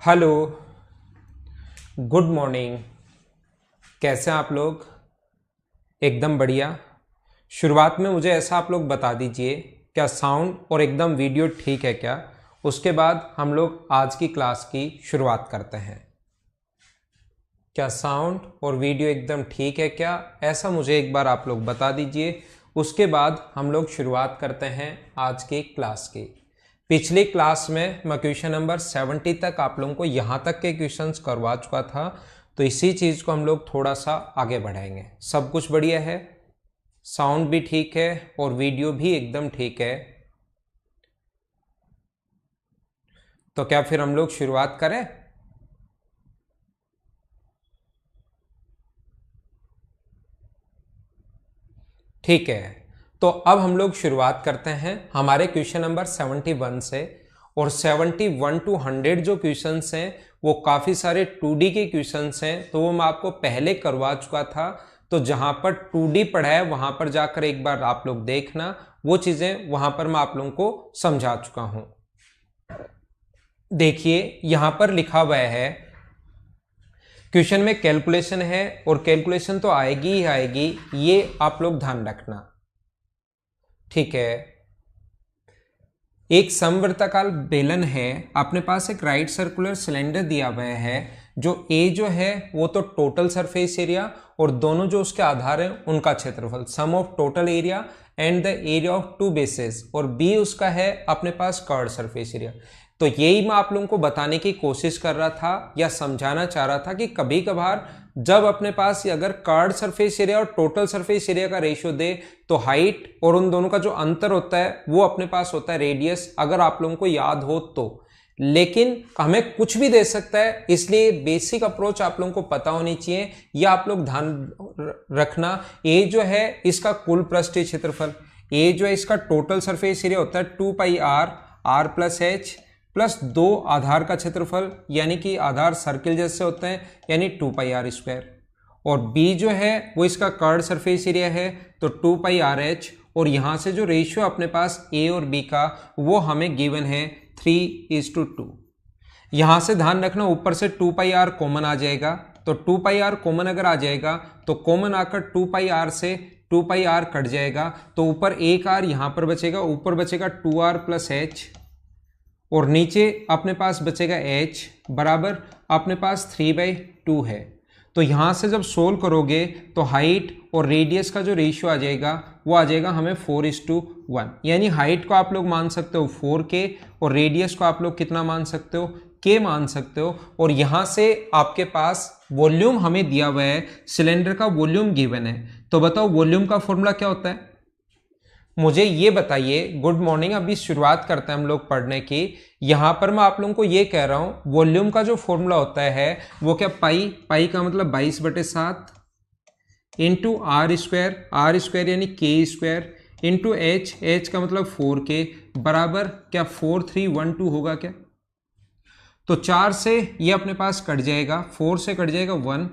Hello, good morning. कैसे हैं आप लोग? एकदम बढ़िया। शुरुआत में मुझे ऐसा आप लोग बता दीजिए, क्या साउंड और एकदम वीडियो ठीक है क्या? उसके बाद हम लोग आज की क्लास की शुरुआत करते हैं। क्या साउंड और वीडियो एकदम ठीक है क्या? ऐसा मुझे एक बार आप लोग बता दीजिए। उसके बाद हम लोग शुरुआत करते हैं आज की क्लास की। पिछली क्लास में मैं क्वेश्चन नंबर 70 तक आप लोगों को यहाँ तक के क्वेश्चंस करवा चुका था, तो इसी चीज़ को हम लोग थोड़ा सा आगे बढ़ाएंगे। सब कुछ बढ़िया है, साउंड भी ठीक है और वीडियो भी एकदम ठीक है। तो क्या फिर हम लोग शुरुआत करें? ठीक है, तो अब हम लोग शुरुआत करते हैं हमारे क्वेश्चन नंबर 71 से। और 71 टू 100 जो क्वेश्चंस हैं वो काफ़ी सारे 2D के क्वेश्चंस हैं, तो वो मैं आपको पहले करवा चुका था। तो जहां पर 2D पढ़ा है वहां पर जाकर एक बार आप लोग देखना, वो चीज़ें वहां पर मैं आप लोगों को समझा चुका हूं। देखिए यहां पर लिखा हुआ है, क्वेश्चन में कैलकुलेशन है और कैलकुलेशन तो आएगी ही आएगी, ये आप लोग ध्यान रखना। ठीक है, एक समवर्ताकार बेलन है, अपने पास एक राइट सर्कुलर सिलेंडर दिया हुआ है। जो ए जो है वो तो टोटल सरफेस एरिया और दोनों जो उसके आधार हैं उनका क्षेत्रफल, sum of total area and the area of two bases, और बी उसका है अपने पास कर्व्ड सरफेस एरिया। तो यही मैं आप लोगों को बताने की कोशिश कर रहा था या समझाना चाह रहा था कि कभी कभार जब अपने पास अगर कर्व्ड सरफेस एरिया और टोटल सरफेस एरिया का रेशियो दे, तो हाइट और उन दोनों का जो अंतर होता है वो अपने पास होता है रेडियस, अगर आप लोगों को याद हो तो। लेकिन हमें कुछ भी दे सकता है, इसलिए बेसिक अप्रोच आप लोगों को पता होनी चाहिए। या आप लोग ध्यान रखना, ए जो है इसका कुल पृष्ठीय क्षेत्रफल, ए जो है इसका टोटल सरफेस एरिया होता है 2πr प्लस एच प्लस दो आधार का क्षेत्रफल, यानी कि आधार सर्किल जैसे होते हैं, यानी 2πr²। और b जो है वो इसका कर्व्ड सरफेस एरिया है, तो 2πrh। और यहां से जो रेशियो अपने पास a और b का वो हमें गिवन है 3:2। यहां से ध्यान रखना, ऊपर से 2πr कॉमन आ जाएगा, तो 2πr कॉमन अगर आ जाएगा तो कॉमन आकर 2πr से 2πr कट जाएगा, तो ऊपर एक r यहां पर बचेगा, ऊपर बचेगा 2r प्लस h, और नीचे अपने पास बचेगा h बराबर अपने पास 3/2 है। तो यहाँ से जब सोल्व करोगे तो हाइट और रेडियस का जो रेशियो आ जाएगा वो आ जाएगा हमें 4:1, यानी हाइट को आप लोग मान सकते हो 4k और रेडियस को आप लोग कितना मान सकते हो, k मान सकते हो। और यहाँ से आपके पास वॉल्यूम हमें दिया हुआ है, सिलेंडर का वॉल्यूम गिवन है। तो बताओ वॉल्यूम का फॉर्मूला क्या होता है? मुझे ये बताइए। गुड मॉर्निंग, अभी शुरुआत करते हैं हम लोग पढ़ने की। यहां पर मैं आप लोगों को ये कह रहा हूं, वॉल्यूम का जो फॉर्मूला होता है वो क्या, पाई का मतलब 22/7 इंटू r² यानी k² इंटू h का मतलब 4k बराबर क्या 4312 होगा क्या? तो 4 से ये अपने पास कट जाएगा, 4 से कट जाएगा 1,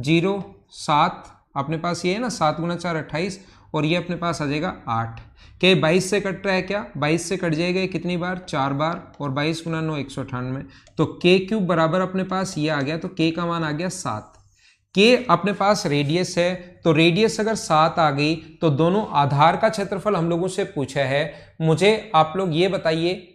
0, 7 अपने पास ये है ना, 7 गुना 4 28, और ये अपने पास आ जाएगा 8 के 22 से कट रहा है क्या, 22 से कट जाएगा कितनी बार, 4 बार, और 22 गुना 9 198। तो k³ बराबर अपने पास ये आ गया, तो k का मान आ गया 7। के अपने पास रेडियस है, तो रेडियस अगर 7 आ गई तो दोनों आधार का क्षेत्रफल हम लोगों से पूछा है। मुझे आप लोग ये बताइए,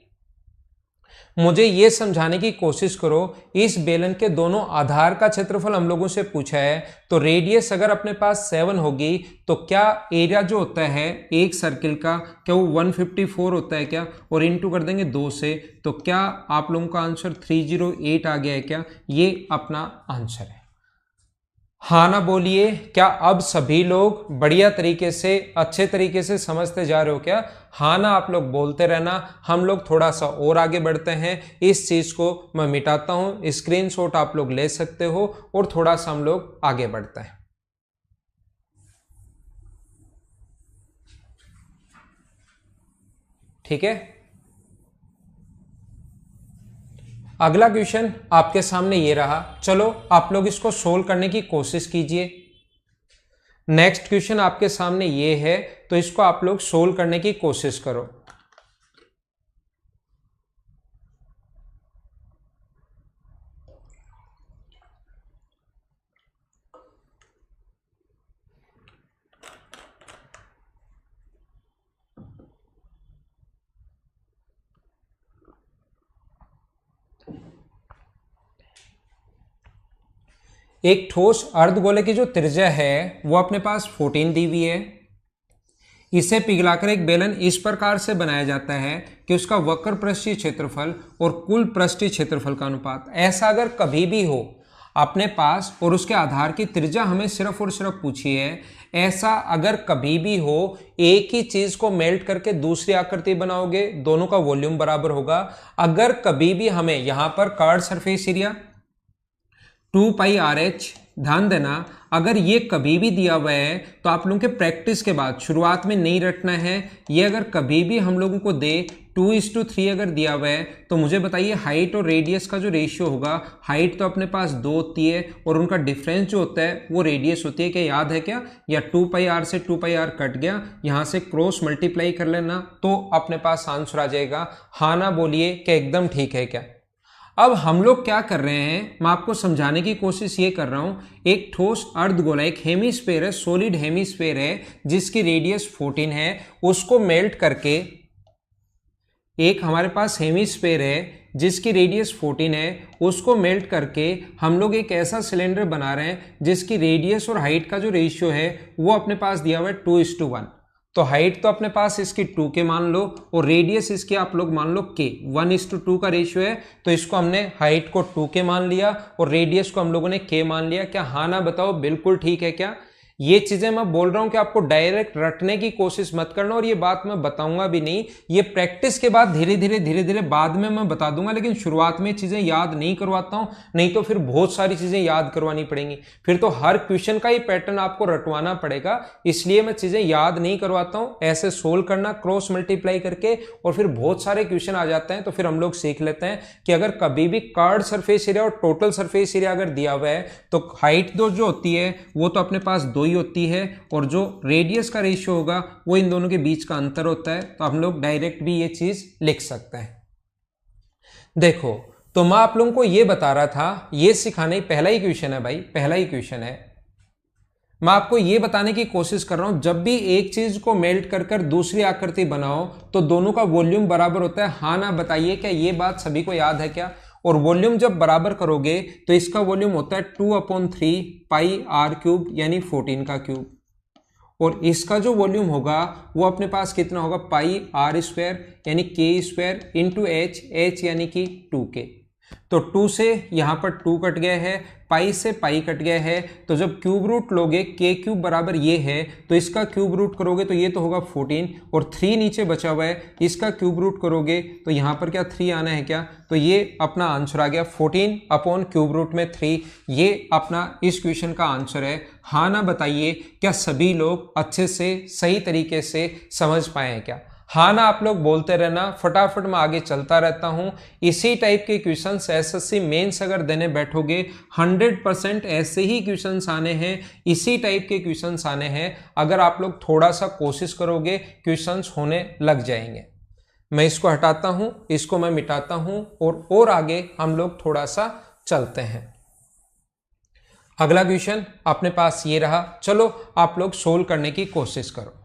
मुझे ये समझाने की कोशिश करो, इस बेलन के दोनों आधार का क्षेत्रफल हम लोगों से पूछा है, तो रेडियस अगर अपने पास 7 होगी तो क्या एरिया जो होता है एक सर्किल का, क्या वो 154 होता है क्या? और इनटू कर देंगे 2 से, तो क्या आप लोगों का आंसर 308 आ गया है क्या? ये अपना आंसर है। हाँ ना बोलिए, क्या अब सभी लोग बढ़िया तरीके से अच्छे तरीके से समझते जा रहे हो क्या? हाँ ना आप लोग बोलते रहना, हम लोग थोड़ा सा और आगे बढ़ते हैं। इस चीज को मैं मिटाता हूं, स्क्रीनशॉट आप लोग ले सकते हो और थोड़ा सा हम लोग आगे बढ़ते हैं। ठीक है, अगला क्वेश्चन आपके सामने ये रहा, चलो आप लोग इसको सोल्व करने की कोशिश कीजिए। नेक्स्ट क्वेश्चन आपके सामने ये है, तो इसको आप लोग सोल्व करने की कोशिश करो। एक ठोस अर्धगोले की जो त्रिज्या है वो अपने पास 14 दी हुई है। इसे पिघलाकर एक बेलन इस प्रकार से बनाया जाता है कि उसका वक्र पृष्ठीय क्षेत्रफल और कुल पृष्ठीय क्षेत्रफल का अनुपात, ऐसा अगर कभी भी हो अपने पास और उसके आधार की त्रिज्या हमें सिर्फ और सिर्फ पूछी है, ऐसा अगर कभी भी हो, एक ही चीज को मेल्ट करके दूसरी आकृति बनाओगे, दोनों का वॉल्यूम बराबर होगा। अगर कभी भी हमें यहां पर कर्व्ड सरफेस एरिया 2πRh, ध्यान देना, अगर ये कभी भी दिया हुआ है तो आप लोगों के प्रैक्टिस के बाद शुरुआत में नहीं रटना है। ये अगर कभी भी हम लोगों को दे 2:3 अगर दिया हुआ है तो मुझे बताइए हाइट और रेडियस का जो रेशियो होगा, हाइट तो अपने पास 2 होती है और उनका डिफरेंस जो होता है वो रेडियस होती है। क्या याद है क्या? या 2πr से 2πr कट गया, यहां से क्रॉस मल्टीप्लाई कर लेना तो अपने पास आंसर आ जाएगा। हाँ ना बोलिए क्या एकदम ठीक है क्या? अब हम लोग क्या कर रहे हैं, मैं आपको समझाने की कोशिश ये कर रहा हूं। एक ठोस अर्धगोला, एक हेमीस्फेयर है, सॉलिड हेमीस्फेयर है जिसकी रेडियस 14 है, उसको मेल्ट करके, एक हमारे पास हेमीस्फेयर है जिसकी रेडियस 14 है, उसको मेल्ट करके हम लोग एक ऐसा सिलेंडर बना रहे हैं जिसकी रेडियस और हाइट का जो रेशियो है वो अपने पास दिया हुआ है 2:1। तो हाइट तो अपने पास इसकी 2 के मान लो और रेडियस इसकी आप लोग मान लो k, 1:2 का रेशियो है, तो इसको हमने हाइट को 2 के मान लिया और रेडियस को हम लोगों ने k मान लिया। क्या हाँ ना बताओ बिल्कुल ठीक है क्या? ये चीजें मैं बोल रहा हूं कि आपको डायरेक्ट रटने की कोशिश मत करना, और ये बात मैं बताऊंगा भी नहीं, ये प्रैक्टिस के बाद धीरे धीरे बाद में मैं बता दूंगा, लेकिन शुरुआत में चीजें याद नहीं करवाता हूं, नहीं तो फिर बहुत सारी चीजें याद करवानी पड़ेंगी, फिर तो हर क्वेश्चन का ही पैटर्न आपको रटवाना पड़ेगा। इसलिए मैं चीजें याद नहीं करवाता हूं, ऐसे सोल्व करना क्रॉस मल्टीप्लाई करके, और फिर बहुत सारे क्वेश्चन आ जाते हैं तो फिर हम लोग सीख लेते हैं कि अगर कभी भी कर्व्ड सरफेस एरिया और टोटल सरफेस एरिया अगर दिया हुआ है तो हाइट जो होती है वो तो अपने पास 2 ही होती है, और जो रेडियस का रेशियो होगा वो इन दोनों के बीच का अंतर होता है। तो हम लोग डायरेक्ट भी ये चीज लिख सकते हैं। देखो, तो मैं आप लोगों को ये बता रहा था, ये सिखाने, पहला ही क्वेश्चन है भाई, पहला ही क्वेश्चन है। मैं आपको ये बताने की कोशिश कर रहा हूं, जब भी एक चीज को मेल्ट कर कर दूसरी आकृति बनाओ तो दोनों का वॉल्यूम बराबर होता है। हाँ ना बताइए क्या ये बात सभी को याद है क्या? और वॉल्यूम जब बराबर करोगे तो इसका वॉल्यूम होता है 2/3πr³ यानी 14 का क्यूब, और इसका जो वॉल्यूम होगा वो अपने पास कितना होगा, πr² यानी k² इंटू h यानी कि 2k। तो 2 से यहां पर 2 कट गया है, पाई से पाई कट गया है, तो जब क्यूब रूट लोगे k³ बराबर ये है तो इसका क्यूब रूट करोगे तो ये तो होगा 14, और 3 नीचे बचा हुआ है, इसका क्यूब रूट करोगे तो यहां पर क्या 3 आना है क्या? तो ये अपना आंसर आ गया 14/3। ये अपना इस क्वेश्चन का आंसर है। हाँ ना बताइए क्या सभी लोग अच्छे से सही तरीके से समझ पाए हैं क्या? हाँ ना आप लोग बोलते रहना, फटाफट मैं आगे चलता रहता हूं। इसी टाइप के क्वेश्चंस एसएससी मेंस अगर देने बैठोगे 100% ऐसे ही क्वेश्चंस आने हैं, इसी टाइप के क्वेश्चंस आने हैं। अगर आप लोग थोड़ा सा कोशिश करोगे क्वेश्चंस होने लग जाएंगे। मैं इसको हटाता हूं, इसको मैं मिटाता हूं, और आगे हम लोग थोड़ा सा चलते हैं। अगला क्वेश्चन अपने पास ये रहा, चलो आप लोग सोल्व करने की कोशिश करो।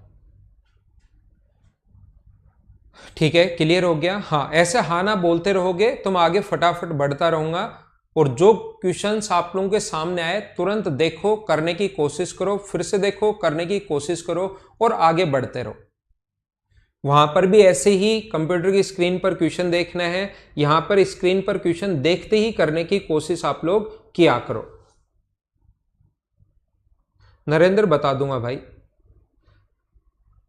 ठीक है, क्लियर हो गया? हाँ, ऐसे हाँ ना बोलते रहोगे तो मैं आगे फटाफट बढ़ता रहूंगा, और जो क्वेश्चंस आप लोगों के सामने आए तुरंत देखो, करने की कोशिश करो, फिर से देखो, करने की कोशिश करो, और आगे बढ़ते रहो। वहां पर भी ऐसे ही कंप्यूटर की स्क्रीन पर क्वेश्चन देखना है, यहां पर स्क्रीन पर क्वेश्चन देखते ही करने की कोशिश आप लोग किया करो। नरेंद्र बता दूंगा भाई।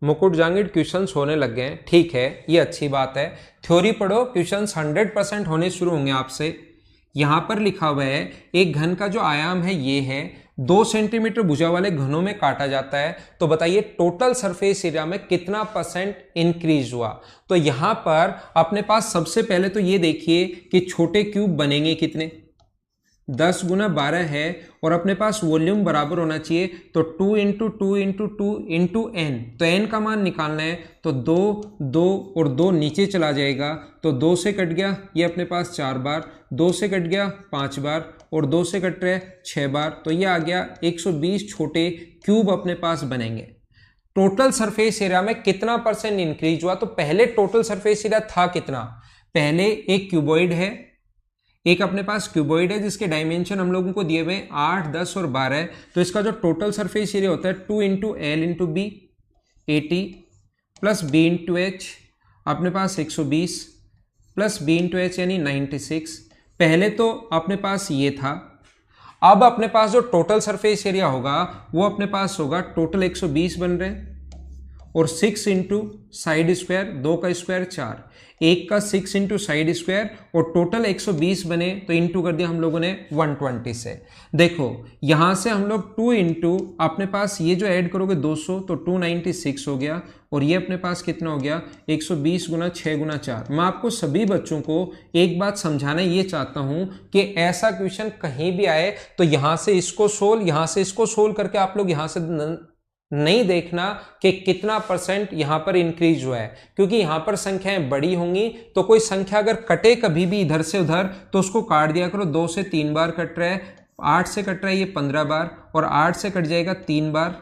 मुकुट जांगिड़ क्वेश्चंस होने लग गए हैं, ठीक है, ये अच्छी बात है। थ्योरी पढ़ो, क्वेश्चंस 100% होने शुरू होंगे आपसे। यहां पर लिखा हुआ है एक घन का जो आयाम है ये है, 2 सेंटीमीटर भुजा वाले घनों में काटा जाता है, तो बताइए टोटल सरफेस एरिया में कितना % इंक्रीज हुआ। तो यहां पर अपने पास सबसे पहले तो ये देखिए कि छोटे क्यूब बनेंगे कितने, 10 गुना 12 है, और अपने पास वॉल्यूम बराबर होना चाहिए, तो 2 इंटू 2 इंटू 2 इंटू n, तो n का मान निकालना है, तो 2 2 और 2 नीचे चला जाएगा, तो 2 से कट गया ये अपने पास 4 बार, 2 से कट गया 5 बार, और 2 से कट रहे 6 बार, तो ये आ गया 120 छोटे क्यूब अपने पास बनेंगे। टोटल सरफेस एरिया में कितना % इंक्रीज हुआ? तो पहले टोटल सरफेस एरिया था कितना, पहले एक क्यूबॉइड है, एक अपने पास क्यूबॉइड है जिसके डायमेंशन हम लोगों को दिए हुए 8, 10 और 12 है। तो इसका जो टोटल सरफेस एरिया होता है 2 into L into B 80 plus B into H अपने पास 120 प्लस बी इंटू एच यानी 96। पहले तो अपने पास ये था, अब अपने पास जो टोटल सरफेस एरिया होगा वो अपने पास होगा टोटल 120 बन रहे हैं और 6 इंटू साइड स्क्वायर, 2 का स्क्वायर 4, 1 का 6 इंटू साइड स्क्वायर और टोटल 120 बने तो इंटू कर दिया हम लोगों ने 120 से। देखो यहां से हम लोग 2 इंटू अपने पास ये जो ऐड करोगे 200 तो 296 हो गया और ये अपने पास कितना हो गया 120 गुना 6 गुना 4। मैं आपको सभी बच्चों को एक बात समझाना ये चाहता हूं कि ऐसा क्वेश्चन कहीं भी आए तो यहां से इसको सोल्व, यहां से इसको सोल्व करके आप लोग यहां से नहीं देखना कि कितना परसेंट यहां पर इंक्रीज हुआ है, क्योंकि यहां पर संख्याएं बड़ी होंगी तो कोई संख्या अगर कटे कभी भी इधर से उधर तो उसको काट दिया करो। 2 से 3 बार कट रहा है, 8 से कट रहा है ये 15 बार और 8 से कट जाएगा 3 बार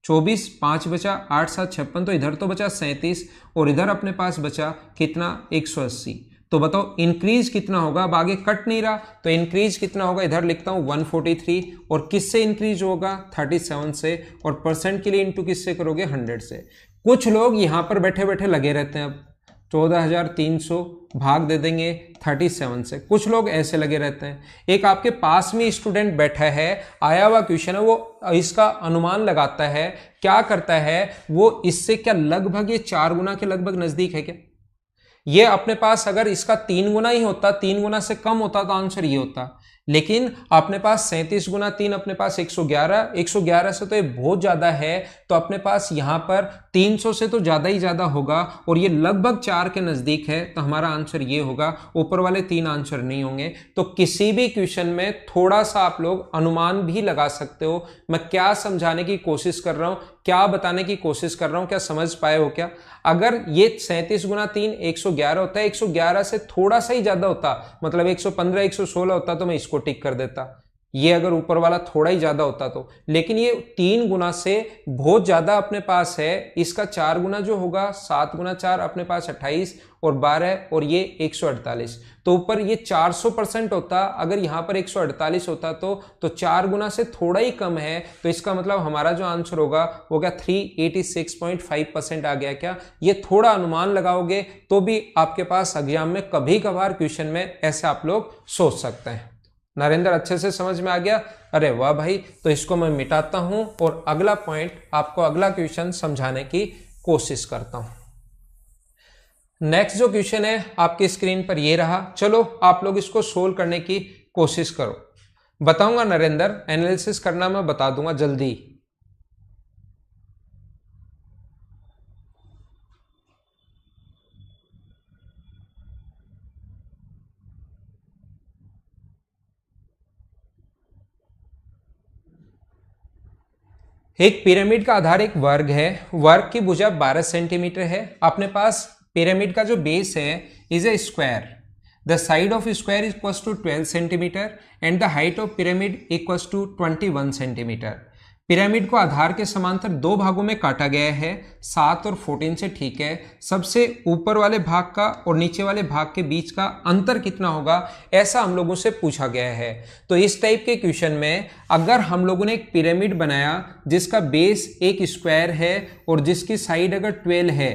24, 5 बचा, 8 7 56 तो इधर तो बचा 37 और इधर अपने पास बचा कितना 180। तो बताओ इंक्रीज कितना होगा, अब आगे कट नहीं रहा तो इंक्रीज कितना होगा, इधर लिखता हूं 143 और किससे इंक्रीज होगा 37 से और परसेंट के लिए इंटू किससे करोगे 100 से। कुछ लोग यहां पर बैठे बैठे लगे रहते हैं, अब 14,300 भाग दे देंगे 37 से, कुछ लोग ऐसे लगे रहते हैं। एक आपके पास में स्टूडेंट बैठा है, आया हुआ क्वेश्चन है, वो इसका अनुमान लगाता है, क्या करता है वो इससे क्या लगभग ये 4 गुना के लगभग नजदीक है क्या, ये अपने पास अगर इसका 3 गुना ही होता, 3 गुना से कम होता तो आंसर ये होता, लेकिन अपने पास 37 गुना 3 अपने पास 111, 111 से तो ये बहुत ज्यादा है तो अपने पास यहां पर 300 से तो ज्यादा ही ज्यादा होगा और ये लगभग 4 के नजदीक है तो हमारा आंसर ये होगा, ऊपर वाले 3 आंसर नहीं होंगे। तो किसी भी क्वेश्चन में थोड़ा सा आप लोग अनुमान भी लगा सकते हो। मैं क्या समझाने की कोशिश कर रहा हूं, क्या बताने की कोशिश कर रहा हूं, क्या समझ पाए हो क्या? अगर ये 37 गुना 3 111 होता है, 111 से थोड़ा सा ही ज्यादा होता, मतलब 115 116 होता तो मैं इसको टिक कर देता, ये अगर ऊपर वाला थोड़ा ही ज्यादा होता तो, लेकिन ये 3 गुना से बहुत ज्यादा अपने पास है। इसका 4 गुना जो होगा 7 गुना 4 अपने पास 28 और 12 और ये 148, तो ऊपर ये 400% होता, अगर यहां पर 148 होता तो 4 गुना से थोड़ा ही कम है, तो इसका मतलब हमारा जो आंसर होगा वो क्या 386.5% आ गया क्या? ये थोड़ा अनुमान लगाओगे तो भी आपके पास एग्जाम में कभी कभार क्वेश्चन में ऐसे आप लोग सोच सकते हैं। नरेंद्र अच्छे से समझ में आ गया? अरे वाह भाई, तो इसको मैं मिटाता हूं और अगला पॉइंट आपको अगला क्वेश्चन समझाने की कोशिश करता हूं। नेक्स्ट जो क्वेश्चन है आपकी स्क्रीन पर ये रहा, चलो आप लोग इसको सोल्व करने की कोशिश करो। बताऊंगा नरेंद्र, एनालिसिस करना मैं बता दूंगा जल्दी। एक पिरामिड का आधार एक वर्ग है, वर्ग की भुजा 12 सेंटीमीटर है। अपने पास पिरामिड का जो बेस है is a square, the side of square is equals to 12 centimetre and the height of pyramid equals to 21 centimetre. Pyramid को आधार के समांतर 2 भागों में काटा गया है, 7 और 14 से, ठीक है। सबसे ऊपर वाले भाग का और नीचे वाले भाग के बीच का अंतर कितना होगा, ऐसा हम लोगों से पूछा गया है। तो इस टाइप के क्वेश्चन में अगर हम लोगों ने एक पिरामिड बनाया जिसका बेस एक स्क्वायर है और जिसकी साइड अगर 12 है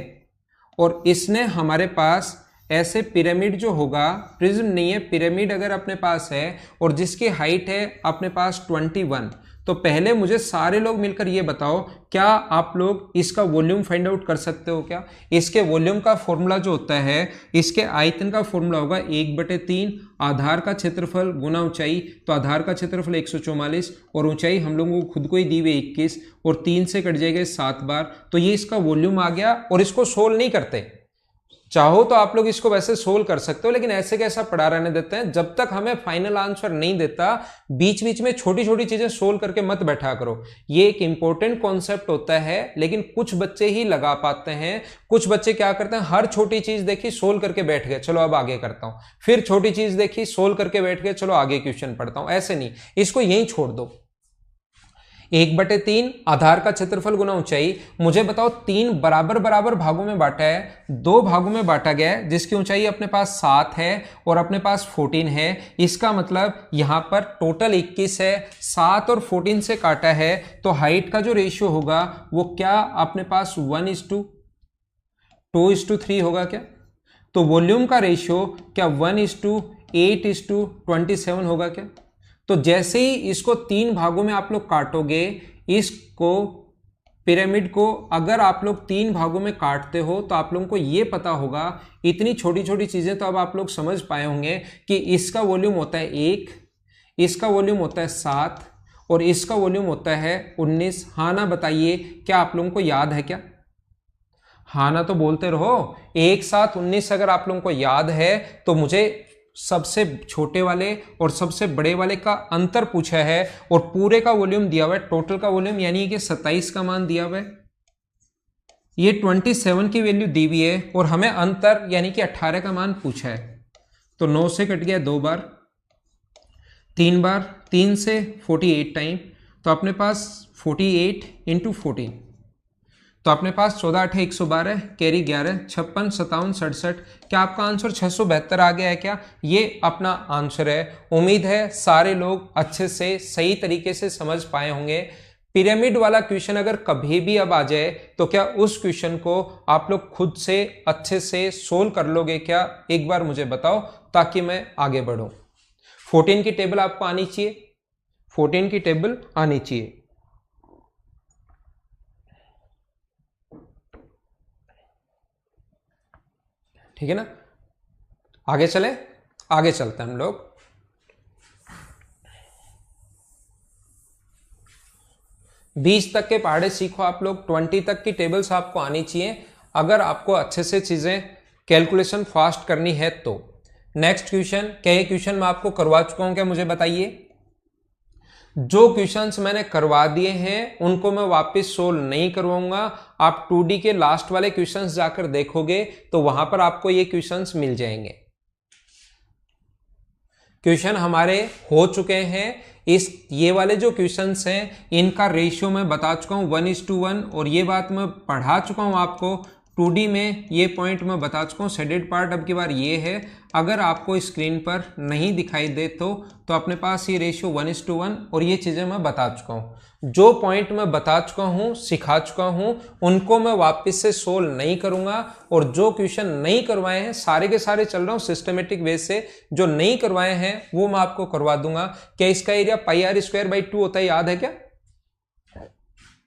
और इसने हमारे पास ऐसे पिरामिड जो होगा, प्रिज्म नहीं है, पिरामिड अगर अपने पास है और जिसकी हाइट है अपने पास 21, तो पहले मुझे सारे लोग मिलकर ये बताओ, क्या आप लोग इसका वॉल्यूम फाइंड आउट कर सकते हो क्या? इसके वॉल्यूम का फॉर्मूला जो होता है, इसके आयतन का फॉर्मूला होगा 1/3 आधार का क्षेत्रफल गुना ऊंचाई, तो आधार का क्षेत्रफल 144 और ऊंचाई हम लोगों को खुद को ही दी हुई 21 और 3 से कट जाएगा 7 बार, तो ये इसका वॉल्यूम आ गया। और इसको सोल्व नहीं करते, चाहो तो आप लोग इसको वैसे सोल्व कर सकते हो, लेकिन ऐसे कैसा पड़ा रहने देते हैं, जब तक हमें फाइनल आंसर नहीं देता बीच बीच में छोटी छोटी चीजें सोल्व करके मत बैठा करो। ये एक इंपॉर्टेंट कॉन्सेप्ट होता है, लेकिन कुछ बच्चे ही लगा पाते हैं। कुछ बच्चे क्या करते हैं, हर छोटी चीज देखी सोल्व करके बैठ गए, चलो अब आगे करता हूं, फिर छोटी चीज देखी सोल्व करके बैठ गए, चलो आगे क्वेश्चन पढ़ता हूं। ऐसे नहीं, इसको यहीं छोड़ दो। 1/3 आधार का क्षेत्रफल गुना ऊंचाई। मुझे बताओ 3 बराबर बराबर भागों में बांटा है, 2 भागों में बांटा गया है, जिसकी ऊंचाई अपने पास 7 है और अपने पास 14 है। इसका मतलब यहां पर टोटल 21 है, 7 और 14 से काटा है तो हाइट का जो रेशियो होगा वो क्या अपने पास 1:2:3 होगा क्या? तो वॉल्यूम का रेशियो क्या 1:8:27 होगा क्या? तो जैसे ही इसको 3 भागों में आप लोग काटोगे, इसको पिरामिड को अगर आप लोग 3 भागों में काटते हो तो आप लोगों को ये पता होगा, इतनी छोटी छोटी चीजें तो अब आप लोग समझ पाए होंगे कि इसका वॉल्यूम होता है 1, इसका वॉल्यूम होता है 7 और इसका वॉल्यूम होता है 19। हाँ ना बताइए, क्या आप लोगों को याद है क्या? हाँ ना तो बोलते रहो। 1, 7, 19 अगर आप लोगों को याद है तो मुझे सबसे छोटे वाले और सबसे बड़े वाले का अंतर पूछा है और पूरे का वॉल्यूम दिया हुआ है, टोटल का वॉल्यूम यानी कि 27 का मान दिया हुआ है, ये 27 की वैल्यू दी हुई है और हमें अंतर यानी कि 18 का मान पूछा है। तो 9 से कट गया 2 बार, 3 बार, 3 से 48 टाइम, तो अपने पास 48 × 14, तो अपने पास 14 8 112, कैरी 11, 56 57 67। क्या आपका आंसर 672 आ गया है क्या? ये अपना आंसर है। उम्मीद है सारे लोग अच्छे से सही तरीके से समझ पाए होंगे। पिरामिड वाला क्वेश्चन अगर कभी भी अब आ जाए तो क्या उस क्वेश्चन को आप लोग खुद से अच्छे से सोल्व कर लोगे क्या? एक बार मुझे बताओ ताकि मैं आगे बढ़ूं। 14 की टेबल आपको आनी चाहिए, 14 की टेबल आनी चाहिए। ठीक है ना? आगे चले, आगे चलते हैं हम लोग। बीस तक के पहाड़े सीखो आप लोग, 20 तक की टेबल्स आपको आनी चाहिए अगर आपको अच्छे से चीजें कैलकुलेशन फास्ट करनी है तो। नेक्स्ट क्वेश्चन, क्या ये क्वेश्चन मैं आपको करवा चुका हूं क्या? मुझे बताइए। जो क्वेश्चंस मैंने करवा दिए हैं उनको मैं वापस सोल्व नहीं करवाऊंगा। आप 2D के लास्ट वाले क्वेश्चंस जाकर देखोगे तो वहां पर आपको ये क्वेश्चंस मिल जाएंगे। क्वेश्चन हमारे हो चुके हैं। ये वाले जो क्वेश्चंस हैं इनका रेशियो मैं बता चुका हूं 1:1 और ये बात मैं पढ़ा चुका हूं आपको 2D में। ये पॉइंट मैं बता चुका हूं। शेडेड पार्ट अब की बार ये है, अगर आपको स्क्रीन पर नहीं दिखाई दे तो अपने पास ये रेशियो 1:1 और ये चीजें मैं बता चुका हूं। जो पॉइंट मैं बता चुका हूं, सिखा चुका हूं, उनको मैं वापस से सोल्व नहीं करूंगा। और जो क्वेश्चन नहीं करवाए हैं सारे के सारे चल रहा हूं सिस्टमेटिक वे से, जो नहीं करवाए हैं वो मैं आपको करवा दूंगा। क्या इसका एरिया πr² 2 होता है, याद है क्या?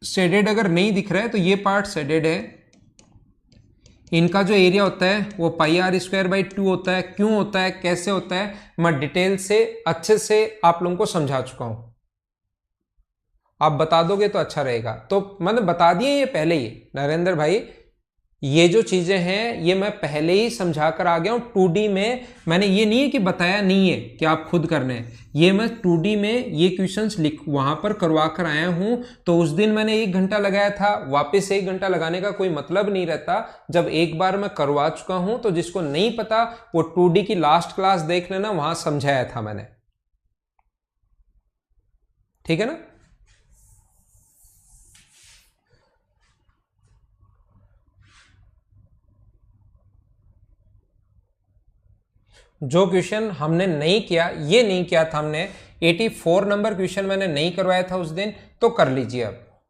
शेडेड अगर नहीं दिख रहा है तो ये पार्ट शेडेड है, इनका जो एरिया होता है वो πr² होता है। क्यों होता है, कैसे होता है, मैं डिटेल से अच्छे से आप लोगों को समझा चुका हूं। आप बता दोगे तो अच्छा रहेगा। तो मैंने बता दिए ये पहले ही नरेंद्र भाई, ये जो चीजें हैं ये मैं पहले ही समझा कर आ गया हूं 2D में। मैंने ये नहीं है कि बताया नहीं है कि आप खुद करने हैं, ये मैं 2D में ये क्वेश्चंस वहां पर करवा कर आया हूं। तो उस दिन मैंने 1 घंटा लगाया था, वापस 1 घंटा लगाने का कोई मतलब नहीं रहता। जब एक बार मैं करवा चुका हूं तो जिसको नहीं पता वो 2D की लास्ट क्लास देख लेना, वहां समझाया था मैंने। ठीक है ना? जो क्वेश्चन हमने नहीं किया, ये नहीं किया था हमने, 84 नंबर क्वेश्चन मैंने नहीं करवाया था उस दिन, तो कर लीजिए अब।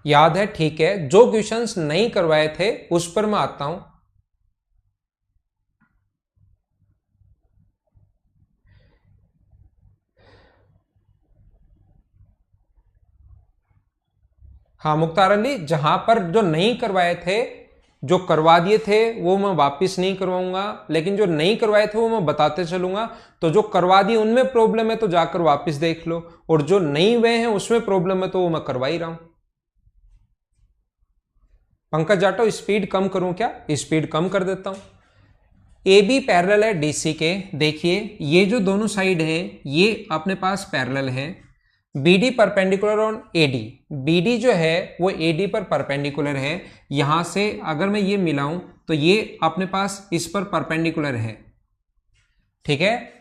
याद है? ठीक है। जो क्वेश्चंस नहीं करवाए थे उस पर मैं आता हूं। हाँ मुख्तार अली, जहां पर जो नहीं करवाए थे, जो करवा दिए थे वो मैं वापस नहीं करवाऊंगा, लेकिन जो नहीं करवाए थे वो मैं बताते चलूंगा। तो जो करवा दिए उनमें प्रॉब्लम है तो जाकर वापस देख लो, और जो नहीं हुए हैं उसमें प्रॉब्लम है तो वो मैं करवा ही रहा हूं। पंकज जाटो, स्पीड कम करूं क्या? स्पीड कम कर देता हूं। ए बी पैरेलल है डीसी के। देखिए ये जो दोनों साइड है ये अपने पास पैरेलल है। BD perpendicular on AD, BD जो है वो AD पर परपेंडिकुलर है। यहां से अगर मैं ये मिलाऊं तो ये अपने पास इस पर परपेंडिकुलर है। ठीक है?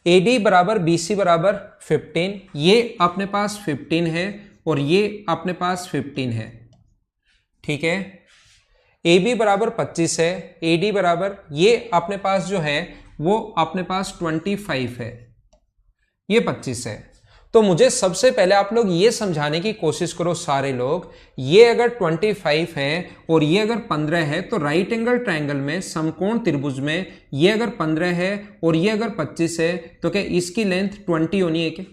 AD बराबर BC बराबर 15, ये अपने पास 15 है और ये अपने पास 15 है, ठीक है। AB बराबर 25 है, AD बराबर ये अपने पास जो है वो अपने पास 25 है, ये 25 है। तो मुझे सबसे पहले आप लोग ये समझाने की कोशिश करो सारे लोग, ये अगर 25 है और ये अगर 15 है तो राइट एंगल ट्रायंगल में समकोण त्रिभुज में ये अगर 15 है और ये अगर 25 है तो क्या इसकी लेंथ 20 होनी है क्या?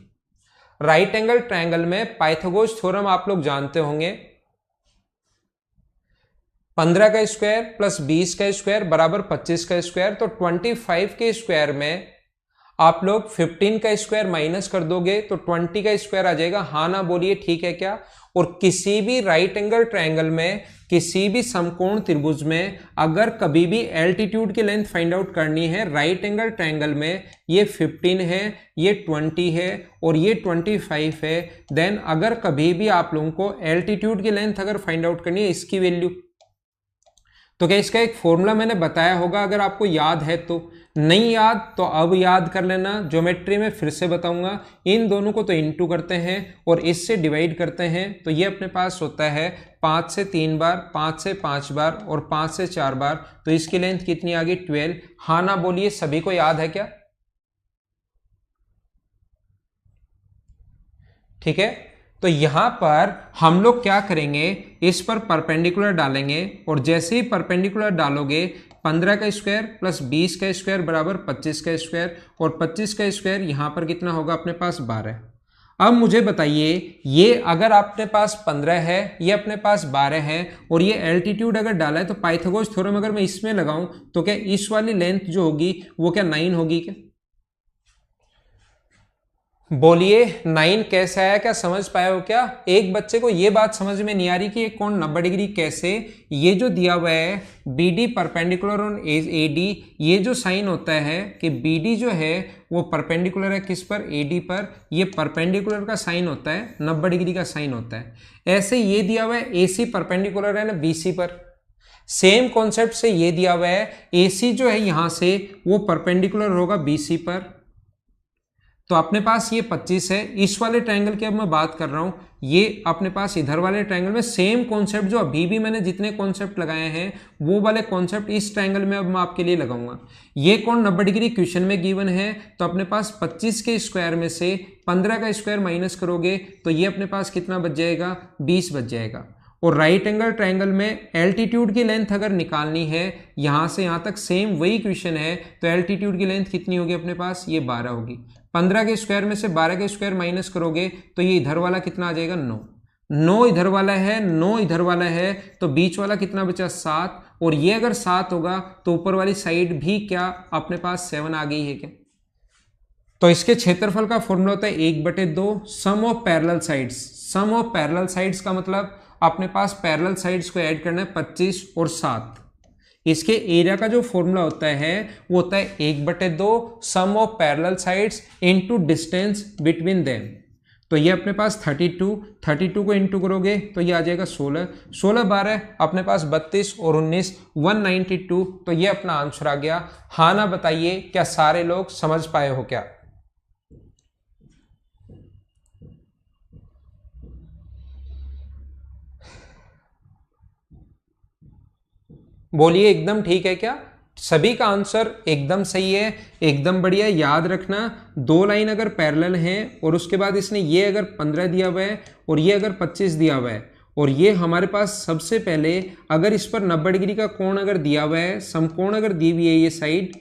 राइट एंगल ट्रायंगल में पाइथागोरस थ्योरम आप लोग जानते होंगे, 15 का स्क्वायर प्लस 20 का स्क्वायर बराबर 25 का स्क्वायर। तो 25 के स्क्वायर में आप लोग 15 का स्क्वायर माइनस कर दोगे तो 20 का स्क्वायर आ जाएगा। हाँ ना बोलिए, ठीक है क्या? और किसी भी राइट एंगल ट्रायंगल में, किसी भी समकोण त्रिभुज में अगर कभी भी एल्टीट्यूड की लेंथ फाइंड आउट करनी है, राइट एंगल ट्रायंगल में ये 15 है, ये 20 है और ये 25 है, देन अगर कभी भी आप लोगों को एल्टीट्यूड की लेंथ अगर फाइंड आउट करनी है इसकी वैल्यू, तो क्या इसका एक फॉर्मूला मैंने बताया होगा, अगर आपको याद है तो। नहीं याद तो अब याद कर लेना, ज्योमेट्री में फिर से बताऊंगा। इन दोनों को तो इनटू करते हैं और इससे डिवाइड करते हैं, तो ये अपने पास होता है 5 से 3 बार, 5 से 5 बार और 5 से 4 बार। तो इसकी लेंथ कितनी आ गई? 12। हाँ ना बोलिए, सभी को याद है क्या? ठीक है, तो यहां पर हम लोग क्या करेंगे, इस पर परपेंडिकुलर डालेंगे और जैसे ही परपेंडिकुलर डालोगे 15 का स्क्वायर प्लस 20 का स्क्वायर बराबर 25 का स्क्वायर और 25 का स्क्वायर यहां पर कितना होगा अपने पास? 12। अब मुझे बताइए, ये अगर आपके पास 15 है, ये अपने पास 12 है और ये एल्टीट्यूड अगर डाला है तो पाइथागोरस थ्योरम अगर मैं इसमें लगाऊं तो क्या इस वाली लेंथ जो होगी वो क्या 9 होगी क्या? बोलिए 9 कैसे आया, क्या समझ पाए हो क्या? एक बच्चे को ये बात समझ में नहीं आ रही कि ये कोण 90 डिग्री कैसे, ये जो दिया हुआ है BD परपेंडिकुलर ऑन AD, ये जो साइन होता है कि BD जो है वो परपेंडिकुलर है किस पर? AD पर। ये परपेंडिकुलर का साइन होता है, 90 डिग्री का साइन होता है। ऐसे ये दिया हुआ है AC परपेंडिकुलर है ना BC पर, सेम कॉन्सेप्ट से ये दिया हुआ है AC जो है यहां से वो परपेंडिकुलर होगा BC पर। तो अपने पास ये 25 है। इस वाले ट्रायंगल की अब मैं बात कर रहा हूं, ये अपने पास इधर वाले ट्रायंगल में सेम कॉन्सेप्ट जो अभी भी मैंने जितने कॉन्सेप्ट लगाए हैं वो वाले कॉन्सेप्ट इस ट्रायंगल में अब मैं आपके लिए लगाऊंगा। ये कोण 90 डिग्री क्वेश्चन में गिवन है, तो अपने पास 25 के स्क्वायर में से 15 का स्क्वायर माइनस करोगे तो ये अपने पास कितना बच जाएगा? 20 बच जाएगा। और राइट एंगल ट्रायंगल में एल्टीट्यूड की लेंथ अगर निकालनी है, यहां से यहां तक सेम वही क्वेश्चन है, तो एल्टीट्यूड की लेंथ कितनी होगी अपने पास? ये 12 होगी। 15 के स्क्वायर में से 12 के स्क्वायर माइनस करोगे तो ये इधर वाला कितना आ जाएगा? 9। 9 इधर वाला है, 9 इधर वाला है, तो बीच वाला कितना बचा? 7। और ये अगर 7 होगा तो ऊपर वाली साइड भी क्या अपने पास 7 आ गई है क्या? तो इसके क्षेत्रफल का फॉर्मूला होता है 1/2 sum of parallel sides. Sum of parallel sides का मतलब अपने पास पैरेलल साइड्स को ऐड करना है 25 और 7। इसके एरिया का जो फॉर्मूला होता है वो होता है 1/2 sum of parallel sides into distance between them. तो ये अपने पास 32 को इंटू करोगे तो ये आ जाएगा 16, 16 12 अपने पास 32 और 19 192। तो ये अपना आंसर आ गया। हाँ ना बताइए, क्या सारे लोग समझ पाए हो क्या? बोलिए एकदम ठीक है क्या? सभी का आंसर एकदम सही है, एकदम बढ़िया। याद रखना, दो लाइन अगर पैरेलल हैं और उसके बाद इसने ये अगर 15 दिया हुआ है और ये अगर 25 दिया हुआ है और ये हमारे पास सबसे पहले अगर इस पर 90 डिग्री का कोण अगर दिया हुआ है, समकोण अगर दी हुई है ये साइड,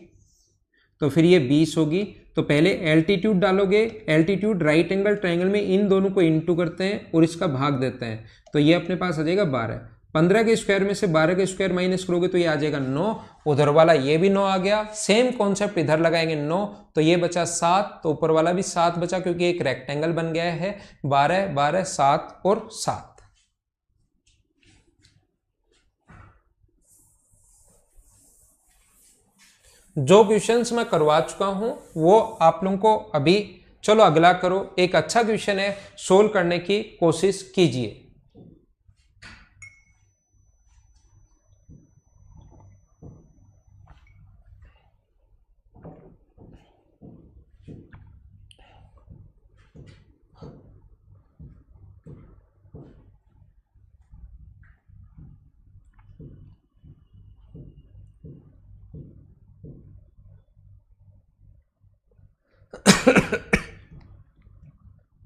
तो फिर ये 20 होगी। तो पहले एल्टीट्यूड डालोगे, एल्टीट्यूड राइट एंगल ट्रायंगल में इन दोनों को इंटू करते हैं और इसका भाग देते हैं, तो ये अपने पास आ जाएगा 12। 15 के स्क्वायर में से 12 के स्क्वायर माइनस करोगे तो ये आ जाएगा 9। उधर वाला ये भी 9 आ गया, सेम कॉन्सेप्ट इधर लगाएंगे 9, तो ये बचा 7, तो ऊपर वाला भी 7 बचा क्योंकि एक रेक्टेंगल बन गया है। 12 12 7 और 7। जो क्वेश्चंस मैं करवा चुका हूं वो आप लोगों को अभी, चलो अगला करो। एक अच्छा क्वेश्चन है, सोल्व करने की कोशिश कीजिए।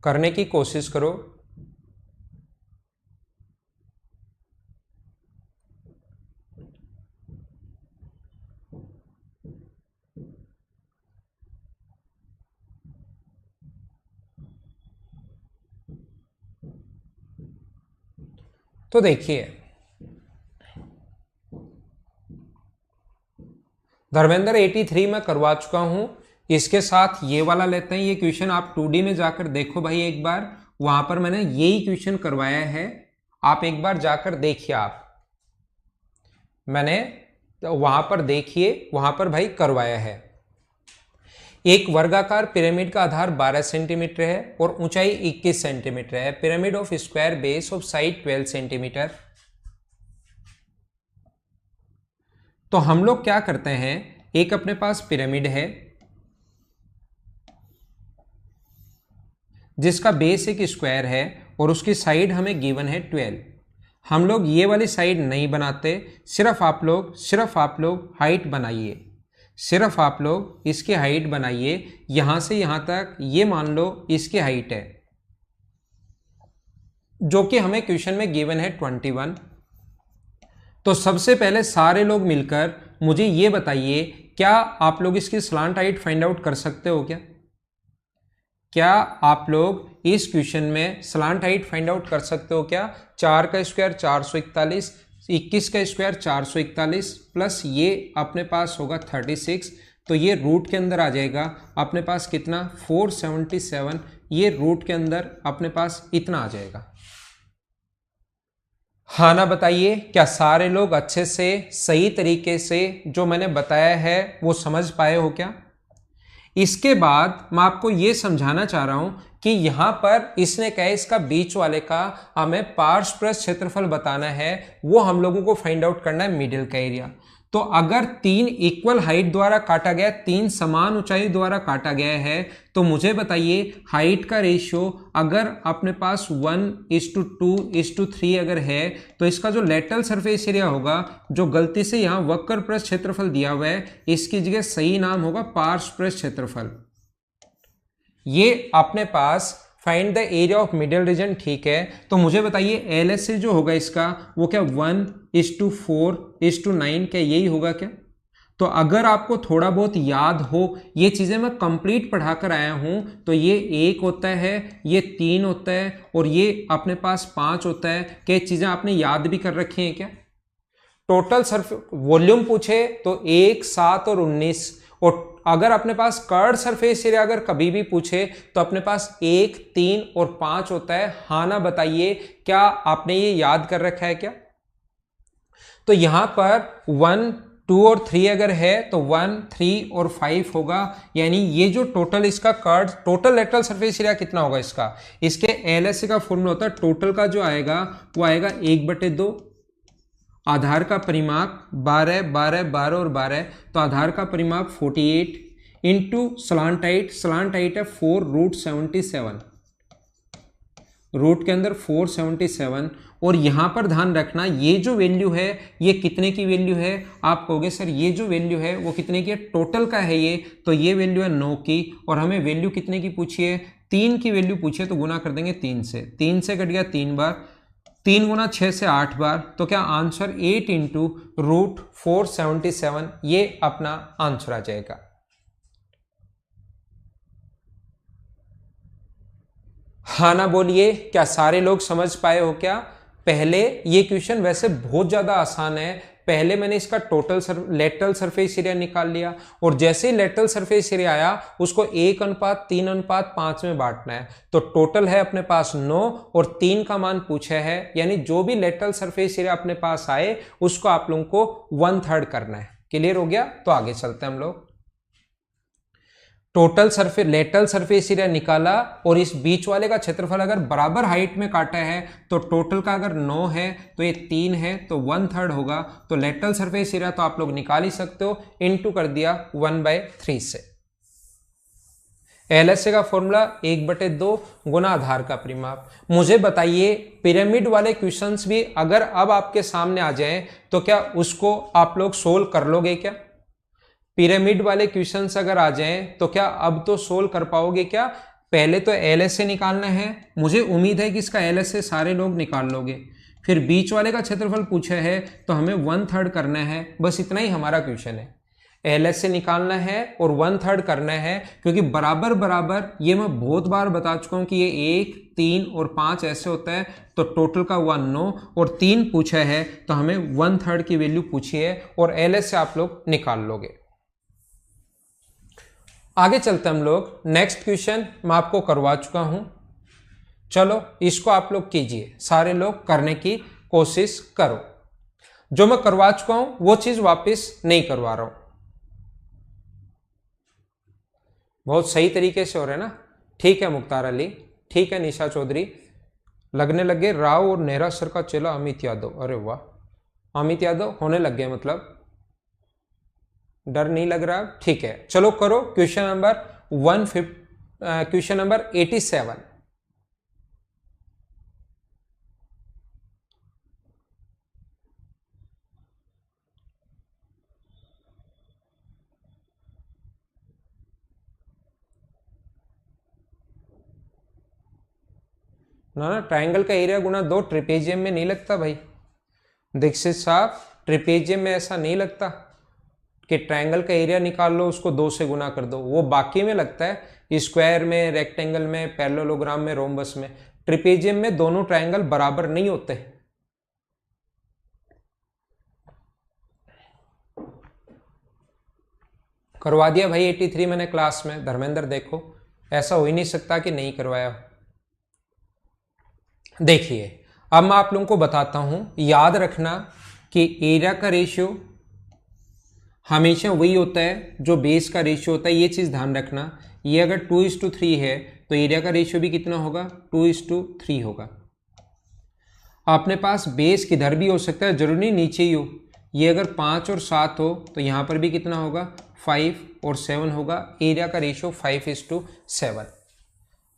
करने की कोशिश करो। तो देखिए धर्मेंद्र 83 मैं करवा चुका हूं, इसके साथ ये वाला लेते हैं। ये क्वेश्चन आप 2D में जाकर देखो भाई एक बार, वहां पर मैंने यही क्वेश्चन करवाया है, आप एक बार जाकर देखिए। आप मैंने तो वहां पर देखिए, वहां पर भाई करवाया है। एक वर्गाकार पिरामिड का आधार 12 सेंटीमीटर है और ऊंचाई 21 सेंटीमीटर है। Pyramid of square base of side 12 centimetre. तो हम लोग क्या करते हैं, एक अपने पास पिरामिड है जिसका बेस एक स्क्वायर है और उसकी साइड हमें गिवन है 12। हम लोग ये वाली साइड नहीं बनाते, सिर्फ आप लोग हाइट बनाइए, सिर्फ आप लोग इसकी हाइट बनाइए। यहां से यहां तक ये मान लो इसकी हाइट है, जो कि हमें क्वेश्चन में गिवन है 21। तो सबसे पहले सारे लोग मिलकर मुझे ये बताइए, क्या आप लोग इसकी स्लांट हाइट फाइंड आउट कर सकते हो क्या? क्या आप लोग इस क्वेश्चन में स्लांट हाइट फाइंड आउट कर सकते हो क्या? 4 का स्क्वायर 441, 21 का स्क्वायर 441 प्लस ये अपने पास होगा 36, तो ये रूट के अंदर आ जाएगा अपने पास कितना 477, ये रूट के अंदर अपने पास इतना आ जाएगा। हाँ ना बताइए, क्या सारे लोग अच्छे से सही तरीके से जो मैंने बताया है वो समझ पाए हो क्या? इसके बाद मैं आपको ये समझाना चाह रहा हूं कि यहां पर इसने कहा इसका बीच वाले का हमें पार्श्व क्षेत्रफल बताना है, वो हम लोगों को फाइंड आउट करना है मिडिल का एरिया। तो अगर 3 इक्वल हाइट द्वारा काटा गया, 3 समान ऊंचाई द्वारा काटा गया है, तो मुझे बताइए हाइट का रेशियो अगर अपने पास 1:2:3 अगर है, तो इसका जो लेटरल सरफेस एरिया होगा, जो गलती से यहां वक्र पृष्ठ क्षेत्रफल दिया हुआ है, इसकी जगह सही नाम होगा पार्श्व पृष्ठ क्षेत्रफल। ये अपने पास find the area of middle region, ठीक है। तो मुझे बताइए LHS जो होगा इसका वो क्या 1:4:9 क्या यही होगा क्या? तो अगर आपको थोड़ा बहुत याद हो, ये चीजें मैं कंप्लीट पढ़ाकर आया हूं, तो ये 1 होता है, ये 3 होता है और ये अपने पास 5 होता है। क्या चीजें आपने याद भी कर रखी हैं क्या? टोटल सरफेस वॉल्यूम पूछे तो 1, 7 और 19, और अगर अपने पास कर्ड सरफेस एरिया अगर कभी भी पूछे तो अपने पास 1, 3 और 5 होता है। हाँ ना बताइए, क्या आपने ये याद कर रखा है क्या? तो यहां पर 1, 2 और 3 अगर है तो 1, 3 और 5 होगा, यानी ये जो टोटल इसका curved total lateral surface area कितना होगा इसका, इसके LHS का फॉर्मूला होता है टोटल का जो आएगा वो आएगा 1/2, आधार का परिमाप 12, 12, 12 और 12, तो आधार का परिमाप 48 इंटू स्लांट हाइट है 4√77, रूट के अंदर 477। और यहां पर ध्यान रखना ये जो वैल्यू है ये कितने की वैल्यू है? आप कहोगे सर ये जो वैल्यू है वो कितने की है? टोटल का है ये, तो ये वैल्यू है 9 की, और हमें वैल्यू कितने की पूछी है? 3 की वैल्यू पूछी है, तो गुना कर देंगे 3 से, 3 से कट गया 3 बार, 3 गुना 6 से 8 बार, तो क्या आंसर 8 इंटू √477 ये अपना आंसर आ जाएगा। हाँ ना बोलिए, क्या सारे लोग समझ पाए हो क्या? पहले ये क्वेश्चन वैसे बहुत ज्यादा आसान है, पहले मैंने इसका लेटरल सरफेस एरिया निकाल लिया, और जैसे ही लेटरल सरफेस एरिया आया उसको 1:3:5 में बांटना है। तो टोटल है अपने पास 9 और 3 का मान पूछा है, यानी जो भी लेटरल सरफेस एरिया अपने पास आए उसको आप लोगों को 1/3 करना है। क्लियर हो गया? तो आगे चलते हैं हम लोग। Total surface lateral surface area निकाला, और इस बीच वाले का क्षेत्रफल अगर बराबर हाइट में काटा है तो टोटल का अगर 9 है तो ये 3 है, तो 1/3 होगा। तो लेटरल सरफेस एरिया तो आप लोग निकाल ही सकते हो, इनटू कर दिया 1/3 से। LHS का फॉर्मूला 1/2 गुना आधार का परिमाप। मुझे बताइए पिरामिड वाले क्वेश्चंस भी अगर अब आपके सामने आ जाएं तो क्या उसको आप लोग सोल्व कर लोगे क्या? पिरामिड वाले क्वेश्चंस अगर आ जाएं तो क्या अब तो सोल्व कर पाओगे क्या? पहले तो एल एस ए निकालना है, मुझे उम्मीद है कि इसका एल एस ए सारे लोग निकाल लोगे। फिर बीच वाले का क्षेत्रफल पूछा है तो हमें 1/3 करना है, बस इतना ही हमारा क्वेश्चन है। एल एस से निकालना है और 1/3 करना है, क्योंकि बराबर बराबर ये मैं बहुत बार बता चुका हूं कि ये 1, 3 और 5 ऐसे होता है, तो टोटल का हुआ 9 और 3 पूछा है तो हमें 1/3 की वैल्यू पूछी है और एल एस से आप लोग निकाल लोगे। आगे चलते हम लोग, नेक्स्ट क्वेश्चन मैं आपको करवा चुका हूं, चलो इसको आप लोग कीजिए, सारे लोग करने की कोशिश करो। जो मैं करवा चुका हूं वो चीज वापस नहीं करवा रहा हूं। बहुत सही तरीके से हो रहे हैं ना? ठीक है मुख्तार अली, ठीक है निशा चौधरी, लगने लगे राव और नेहरा सर का चेला अमित यादव। अरे वाह, अमित यादव होने लग गए, मतलब डर नहीं लग रहा। ठीक है चलो करो क्वेश्चन नंबर 87। ना ना, ट्राइंगल का एरिया गुना 2 ट्रिपेजियम में नहीं लगता भाई दीक्षित साहब, ट्रिपेजियम में ऐसा नहीं लगता कि ट्राइंगल का एरिया निकाल लो उसको 2 से गुना कर दो, वो बाकी में लगता है, स्क्वायर में, रेक्टेंगल में, पैरेललोग्राम में, रोम्बस में। ट्रिपेजियम में दोनों ट्राइंगल बराबर नहीं होते। करवा दिया भाई 83 मैंने क्लास में, धर्मेंद्र देखो, ऐसा हो ही नहीं सकता कि नहीं करवाया। देखिए अब मैं आप लोगों को बताता हूं, याद रखना कि एरिया का रेशियो हमेशा वही होता है जो बेस का रेशियो होता है, ये चीज ध्यान रखना। ये अगर 2:3 है तो एरिया का रेशियो भी कितना होगा? 2:3 होगा। अपने पास बेस किधर भी हो सकता है, जरूरी नहीं नीचे ही हो। ये अगर 5 और 7 हो तो यहां पर भी कितना होगा? 5 और 7 होगा। एरिया का रेशियो 5:7।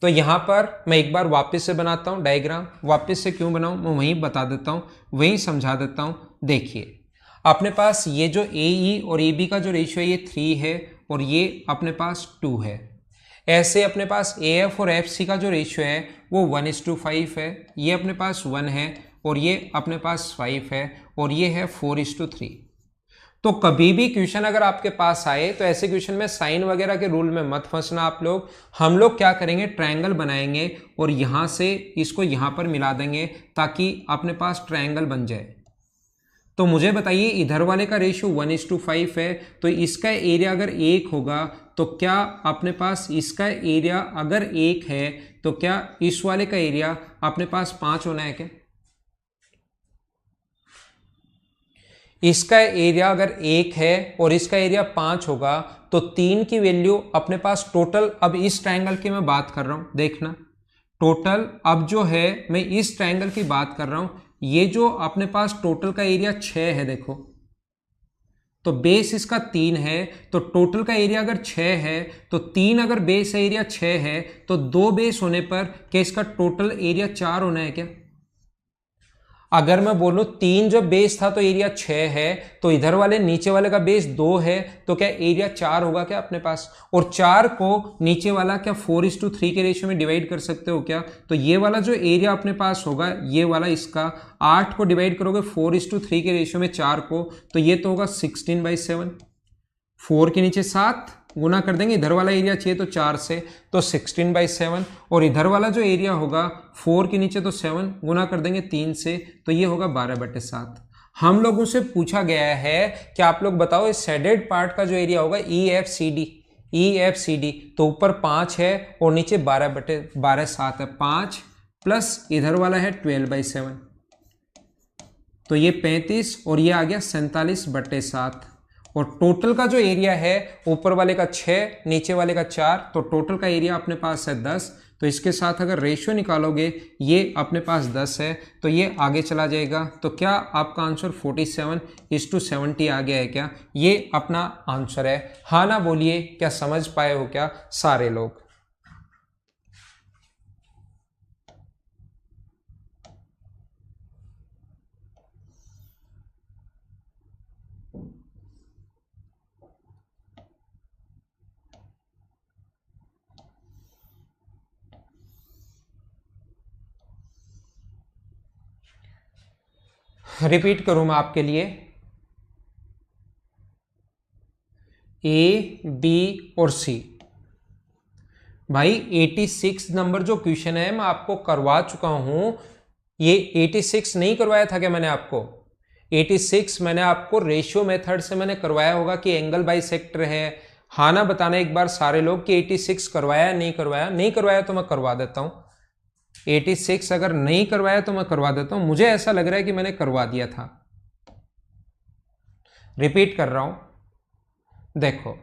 तो यहां पर मैं एक बार वापस से बनाता हूं डायग्राम, वापस से क्यों बनाऊं मैं वहीं बता देता हूं, वहीं समझा देता हूं। देखिए अपने पास ये जो ए ई और ए बी का जो रेशियो है ये 3 है और ये अपने पास 2 है। ऐसे अपने पास ए एफ और एफ सी का जो रेशियो है वो 1:5 है, ये अपने पास 1 है और ये अपने पास 5 है और ये है 4:3। तो कभी भी क्वेश्चन अगर आपके पास आए तो ऐसे क्वेश्चन में साइन वगैरह के रूल में मत फंसना आप लोग। हम लोग क्या करेंगे, ट्रायंगल बनाएंगे और यहां से इसको यहां पर मिला देंगे ताकि अपने पास ट्रायंगल बन जाए। तो मुझे बताइए इधर वाले का रेशियो 1:5 है, तो इसका एरिया अगर 1 होगा तो क्या अपने पास इसका एरिया अगर 1 है तो क्या इस वाले का एरिया अपने पास 5 होना है क्या? इसका एरिया अगर 1 है और इसका एरिया 5 होगा तो 3 की वैल्यू अपने पास टोटल, अब इस ट्रायंगल की मैं बात कर रहा हूं, देखना टोटल अब जो है मैं इस ट्रायंगल की बात कर रहा हूं, ये जो अपने पास टोटल का एरिया 6 है, देखो तो बेस इसका 3 है तो टोटल का एरिया अगर 6 है तो 3 अगर बेस एरिया 6 है तो 2 बेस होने पर क्या इसका टोटल एरिया 4 होना है क्या? अगर मैं बोलूं 3 जो बेस था तो एरिया 6 है, तो इधर वाले नीचे वाले का बेस 2 है तो क्या एरिया 4 होगा क्या अपने पास? और 4 को नीचे वाला क्या 4:3 के रेशियो में डिवाइड कर सकते हो क्या? तो ये वाला जो एरिया अपने पास होगा ये वाला, इसका 8 को डिवाइड करोगे 4:3 के रेशियो में 4 को, तो ये तो होगा 16/7। 4 के नीचे 7 गुना कर देंगे, इधर वाला एरिया चाहिए तो 4 से, तो 16/7 और इधर वाला जो एरिया होगा 4 के नीचे तो 7 गुना कर देंगे 3 से, तो ये होगा 12/7। हम लोगों से पूछा गया है कि आप लोग बताओ इस शेडेड पार्ट का जो एरिया होगा EFCD, तो ऊपर 5 है और नीचे 12/7 है, 5 प्लस इधर वाला है 12/7, तो ये 35 और ये आ गया 47/7। और टोटल का जो एरिया है ऊपर वाले का 6, नीचे वाले का 4, तो टोटल का एरिया अपने पास है 10। तो इसके साथ अगर रेशियो निकालोगे ये अपने पास 10 है तो ये आगे चला जाएगा। तो क्या आपका आंसर 47:70 आ गया है क्या? ये अपना आंसर है। हाँ ना बोलिए, क्या समझ पाए हो क्या सारे लोग? रिपीट करूं मैं आपके लिए, ए, बी और सी। भाई 86 नंबर जो क्वेश्चन है मैं आपको करवा चुका हूं। ये 86 नहीं करवाया था क्या मैंने आपको? 86 मैंने आपको रेशियो मेथड से मैंने करवाया होगा कि एंगल बाइसेक्टर है। हाँ ना बताना एक बार सारे लोग कि 86 करवाया नहीं करवाया। नहीं करवाया तो मैं करवा देता हूं। 86 अगर नहीं करवाया तो मैं करवा देता हूं। मुझे ऐसा लग रहा है कि मैंने करवा दिया था। रिपीट कर रहा हूं, देखो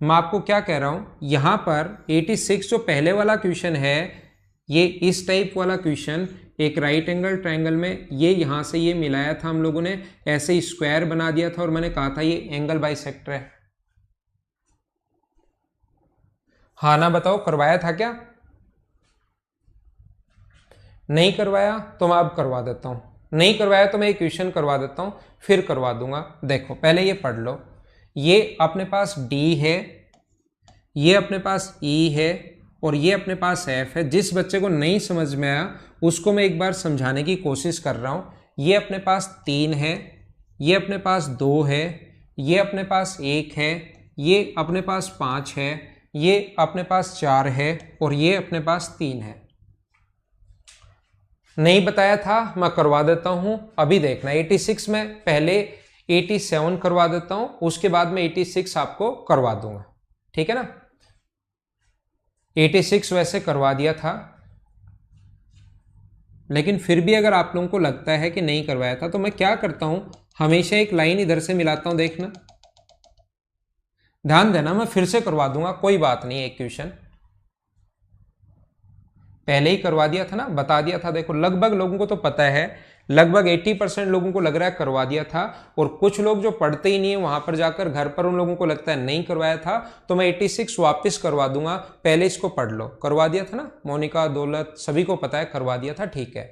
मैं आपको क्या कह रहा हूं, यहां पर 86 जो पहले वाला क्वेश्चन है, ये इस टाइप वाला क्वेश्चन, एक राइट एंगल ट्रायंगल में ये यहां से ये मिलाया था हम लोगों ने, ऐसे स्क्वायर बना दिया था और मैंने कहा था ये एंगल बाइसेक्टर है। हाँ ना बताओ, करवाया था क्या? नहीं करवाया तो मैं अब करवा देता हूं। नहीं करवाया तो मैं एक क्वेश्चन करवा देता हूं, फिर करवा दूंगा। देखो पहले ये पढ़ लो, ये अपने पास D है, ये अपने पास E है और ये अपने पास F है। जिस बच्चे को नहीं समझ में आया उसको मैं एक बार समझाने की कोशिश कर रहा हूं। ये अपने पास 3 है, ये अपने पास 2 है, ये अपने पास 1 है, ये अपने पास 5 है, ये अपने पास 4 है और ये अपने पास 3 है। नहीं बताया था, मैं करवा देता हूं। अभी देखना 86 में पहले 87 करवा देता हूं, उसके बाद में 86 आपको करवा दूंगा, ठीक है ना। 86 वैसे करवा दिया था, लेकिन फिर भी अगर आप लोगों को लगता है कि नहीं करवाया था तो मैं क्या करता हूं, हमेशा एक लाइन इधर से मिलाता हूं। देखना, ध्यान देना, मैं फिर से करवा दूंगा, कोई बात नहीं। एक क्वेश्चन पहले ही करवा दिया था ना, बता दिया था। देखो लगभग लोगों को तो पता है, लगभग 80% लोगों को लग रहा है करवा दिया था, और कुछ लोग जो पढ़ते ही नहीं है वहां पर जाकर घर पर उन लोगों को लगता है नहीं करवाया था। तो मैं 86 वापस करवा दूंगा, पहले इसको पढ़ लो। करवा दिया था ना, मोनिका, दौलत, सभी को पता है करवा दिया था, ठीक है।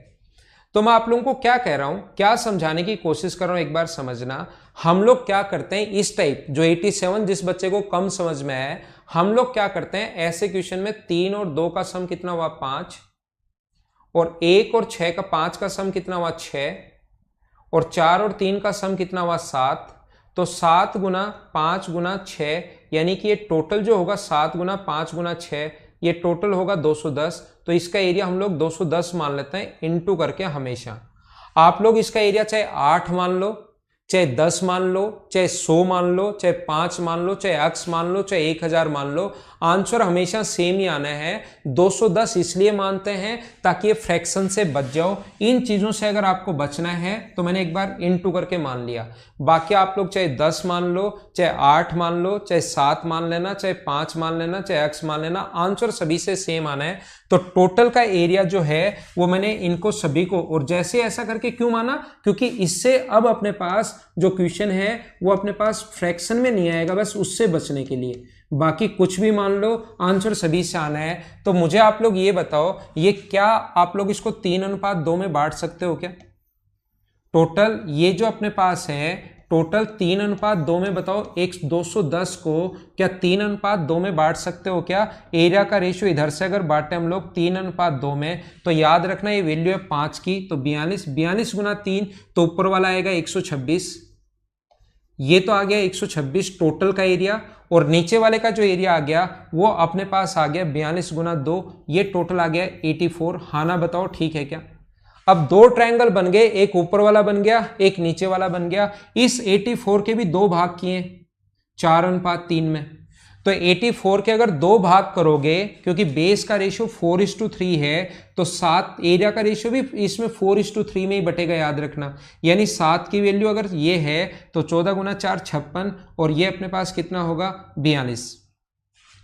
तो मैं आप लोगों को क्या कह रहा हूं, क्या समझाने की कोशिश कर रहा हूं, एक बार समझना। हम लोग क्या करते हैं इस टाइप, जो 87 जिस बच्चे को कम समझ में आए, हम लोग क्या करते हैं ऐसे क्वेश्चन में 3 और 2 का सम कितना हुआ 5, और 1 और 6 का 5 का सम कितना हुआ 6, और 4 और 3 का सम कितना हुआ 7। तो 7 गुना 5 गुना 6, यानी कि ये टोटल जो होगा 7 गुना 5 गुना 6, ये टोटल होगा 210। तो इसका एरिया हम लोग 210 मान लेते हैं, इनटू करके हमेशा। आप लोग इसका एरिया चाहे 8 मान लो, चाहे 10 मान लो, चाहे 100 मान लो, चाहे 5 मान लो, चाहे x मान लो, चाहे 1000 मान लो, आंसर हमेशा सेम ही आना है। 210 इसलिए मानते हैं ताकि ये फ्रैक्शन से बच जाओ। इन चीजों से अगर आपको बचना है तो मैंने एक बार इनटू करके मान लिया। बाकी आप लोग चाहे 10 मान लो, चाहे 8 मान लो, चाहे 7 मान लेना, चाहे 5 मान लेना, चाहे x मान लेना, आंसर सभी से सेम आना है। तो टोटल का एरिया जो है वो मैंने इनको सभी को, और जैसे ऐसा करके क्यों माना, क्योंकि इससे अब अपने पास जो क्वेश्चन है वो अपने पास फ्रैक्शन में नहीं आएगा, बस उससे बचने के लिए। बाकी कुछ भी मान लो, आंसर सभी से आना है। तो मुझे आप लोग ये बताओ, ये क्या आप लोग इसको 3:2 में बांट सकते हो क्या? टोटल ये जो अपने पास है टोटल 3:2 में बताओ, एक 210 को क्या 3:2 में बांट सकते हो क्या? एरिया का रेशियो इधर से अगर बांटे हम लोग 3:2 में, तो याद रखना ये वैल्यू है 5 की, तो 42, 42 गुना 3, तो ऊपर वाला आएगा 126, ये तो आ गया 126 टोटल का एरिया, और नीचे वाले का जो एरिया आ गया वो अपने पास आ गया 42 गुना 2, ये टोटल आ गया 84। हाँ ना बताओ, ठीक है क्या? अब 2 ट्रायंगल बन गए, एक ऊपर वाला बन गया, एक नीचे वाला बन गया। इस 84 के भी 2 भाग किए 4:3 में, तो 84 के अगर 2 भाग करोगे, क्योंकि बेस का रेशियो 4:3 है, तो 7 एरिया का रेशियो भी इसमें 4:3 में ही बटेगा, याद रखना। यानी 7 की वैल्यू अगर ये है तो 14 गुना 4 56, और ये अपने पास कितना होगा 42,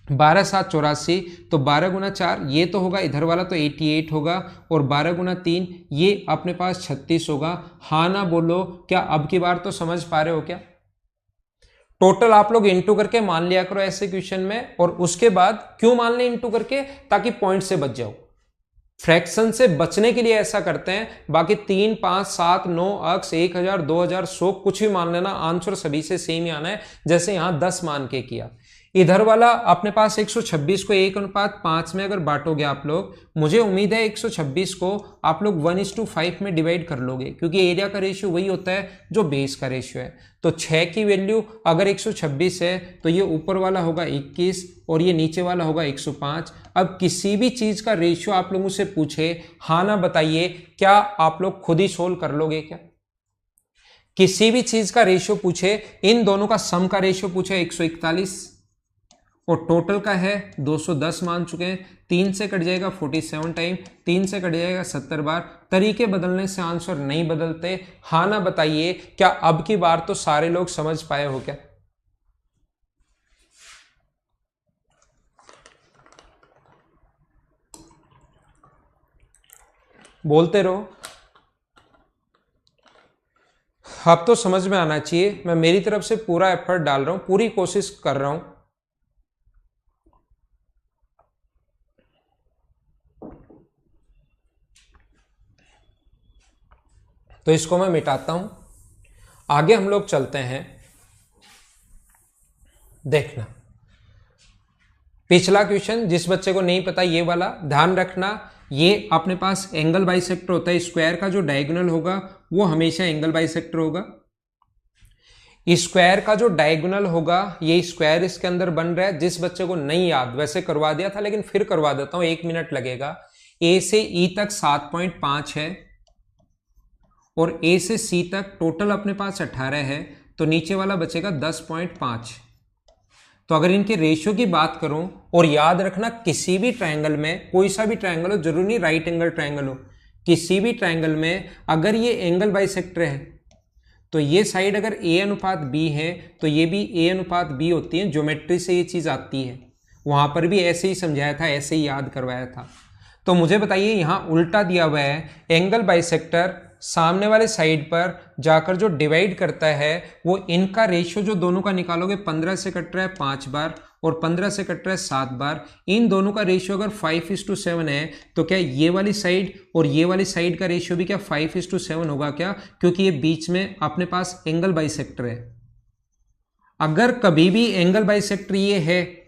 12 7 84, तो 12 गुना 4 ये तो होगा इधर वाला तो 88 होगा, और 12 गुना 3 ये अपने पास 36 होगा। हाँ ना बोलो, क्या अब की बार तो समझ पा रहे हो क्या? टोटल आप लोग इंटू करके मान लिया करो ऐसे क्वेश्चन में, और उसके बाद क्यों मान ले इंटू करके, ताकि पॉइंट से बच जाओ। फ्रैक्शन से बचने के लिए ऐसा करते हैं, बाकी 3 5 7 9 x 1000 2000 100 कुछ भी मान लेना, आंसर सभी से सेम ही आना है। जैसे यहां 10 मान के किया, इधर वाला अपने पास 126 को 1:5 में अगर बांटोगे आप लोग, मुझे उम्मीद है 126 को आप लोग 1:5 में डिवाइड कर लोगे, क्योंकि एरिया का रेशियो वही होता है जो बेस का रेशियो है। तो 6 की वैल्यू अगर 126 है तो ये ऊपर वाला होगा 21 और ये नीचे वाला होगा 105। अब किसी भी चीज का रेशियो आप लोगों से पूछे, हाँ ना बताइए, क्या आप लोग खुद ही सोल्व कर लोगे क्या? किसी भी चीज का रेशियो पूछे, इन दोनों का सम का रेशियो पूछे 141 और टोटल का है 210 मान चुके हैं। 3 से कट जाएगा 47 टाइम, 3 से कट जाएगा 70 बार। तरीके बदलने से आंसर नहीं बदलते। हाँ ना बताइए, क्या अब की बार तो सारे लोग समझ पाए हो क्या? बोलते रहो, अब तो समझ में आना चाहिए। मैं मेरी तरफ से पूरा एफर्ट डाल रहा हूं, पूरी कोशिश कर रहा हूं। तो इसको मैं मिटाता हूं, आगे हम लोग चलते हैं। देखना पिछला क्वेश्चन, जिस बच्चे को नहीं पता ये वाला ध्यान रखना, ये अपने पास एंगल बाइसेक्टर होता है। स्क्वायर का जो डायगोनल होगा वो हमेशा एंगल बाइसेक्टर होगा। स्क्वायर का जो डायगोनल होगा, ये स्क्वायर इसके अंदर बन रहा है। जिस बच्चे को नहीं याद, वैसे करवा दिया था लेकिन फिर करवा देता हूं, 1 मिनट लगेगा। ए से ई तक 7.5 है और ए से सी तक टोटल अपने पास 18 है, तो नीचे वाला बचेगा 10.5। तो अगर इनके रेशियो की बात करूं, और याद रखना किसी भी ट्रायंगल में, कोई सा भी ट्रायंगल हो, जरूरी नहीं राइट एंगल ट्रायंगल हो, किसी भी ट्रायंगल में अगर ये एंगल बाइसेक्टर है तो ये साइड अगर ए अनुपात बी है तो ये भी ए अनुपात बी होती है। ज्योमेट्री से ये चीज आती है, वहां पर भी ऐसे ही समझाया था, ऐसे ही याद करवाया था। तो मुझे बताइए, यहां उल्टा दिया हुआ है, एंगल बाइसेक्टर सामने वाले साइड पर जाकर जो डिवाइड करता है वो इनका रेशियो जो दोनों का निकालोगे, 15 से कट रहा है 5 बार और 15 से कट रहा है 7 बार। इन दोनों का रेशियो अगर 5:7 है तो क्या ये वाली साइड और ये वाली साइड का रेशियो भी क्या 5:7 होगा क्या? क्योंकि ये बीच में अपने पास एंगल बाइसेक्टर है। अगर कभी भी एंगल बाइसेक्टर ये है,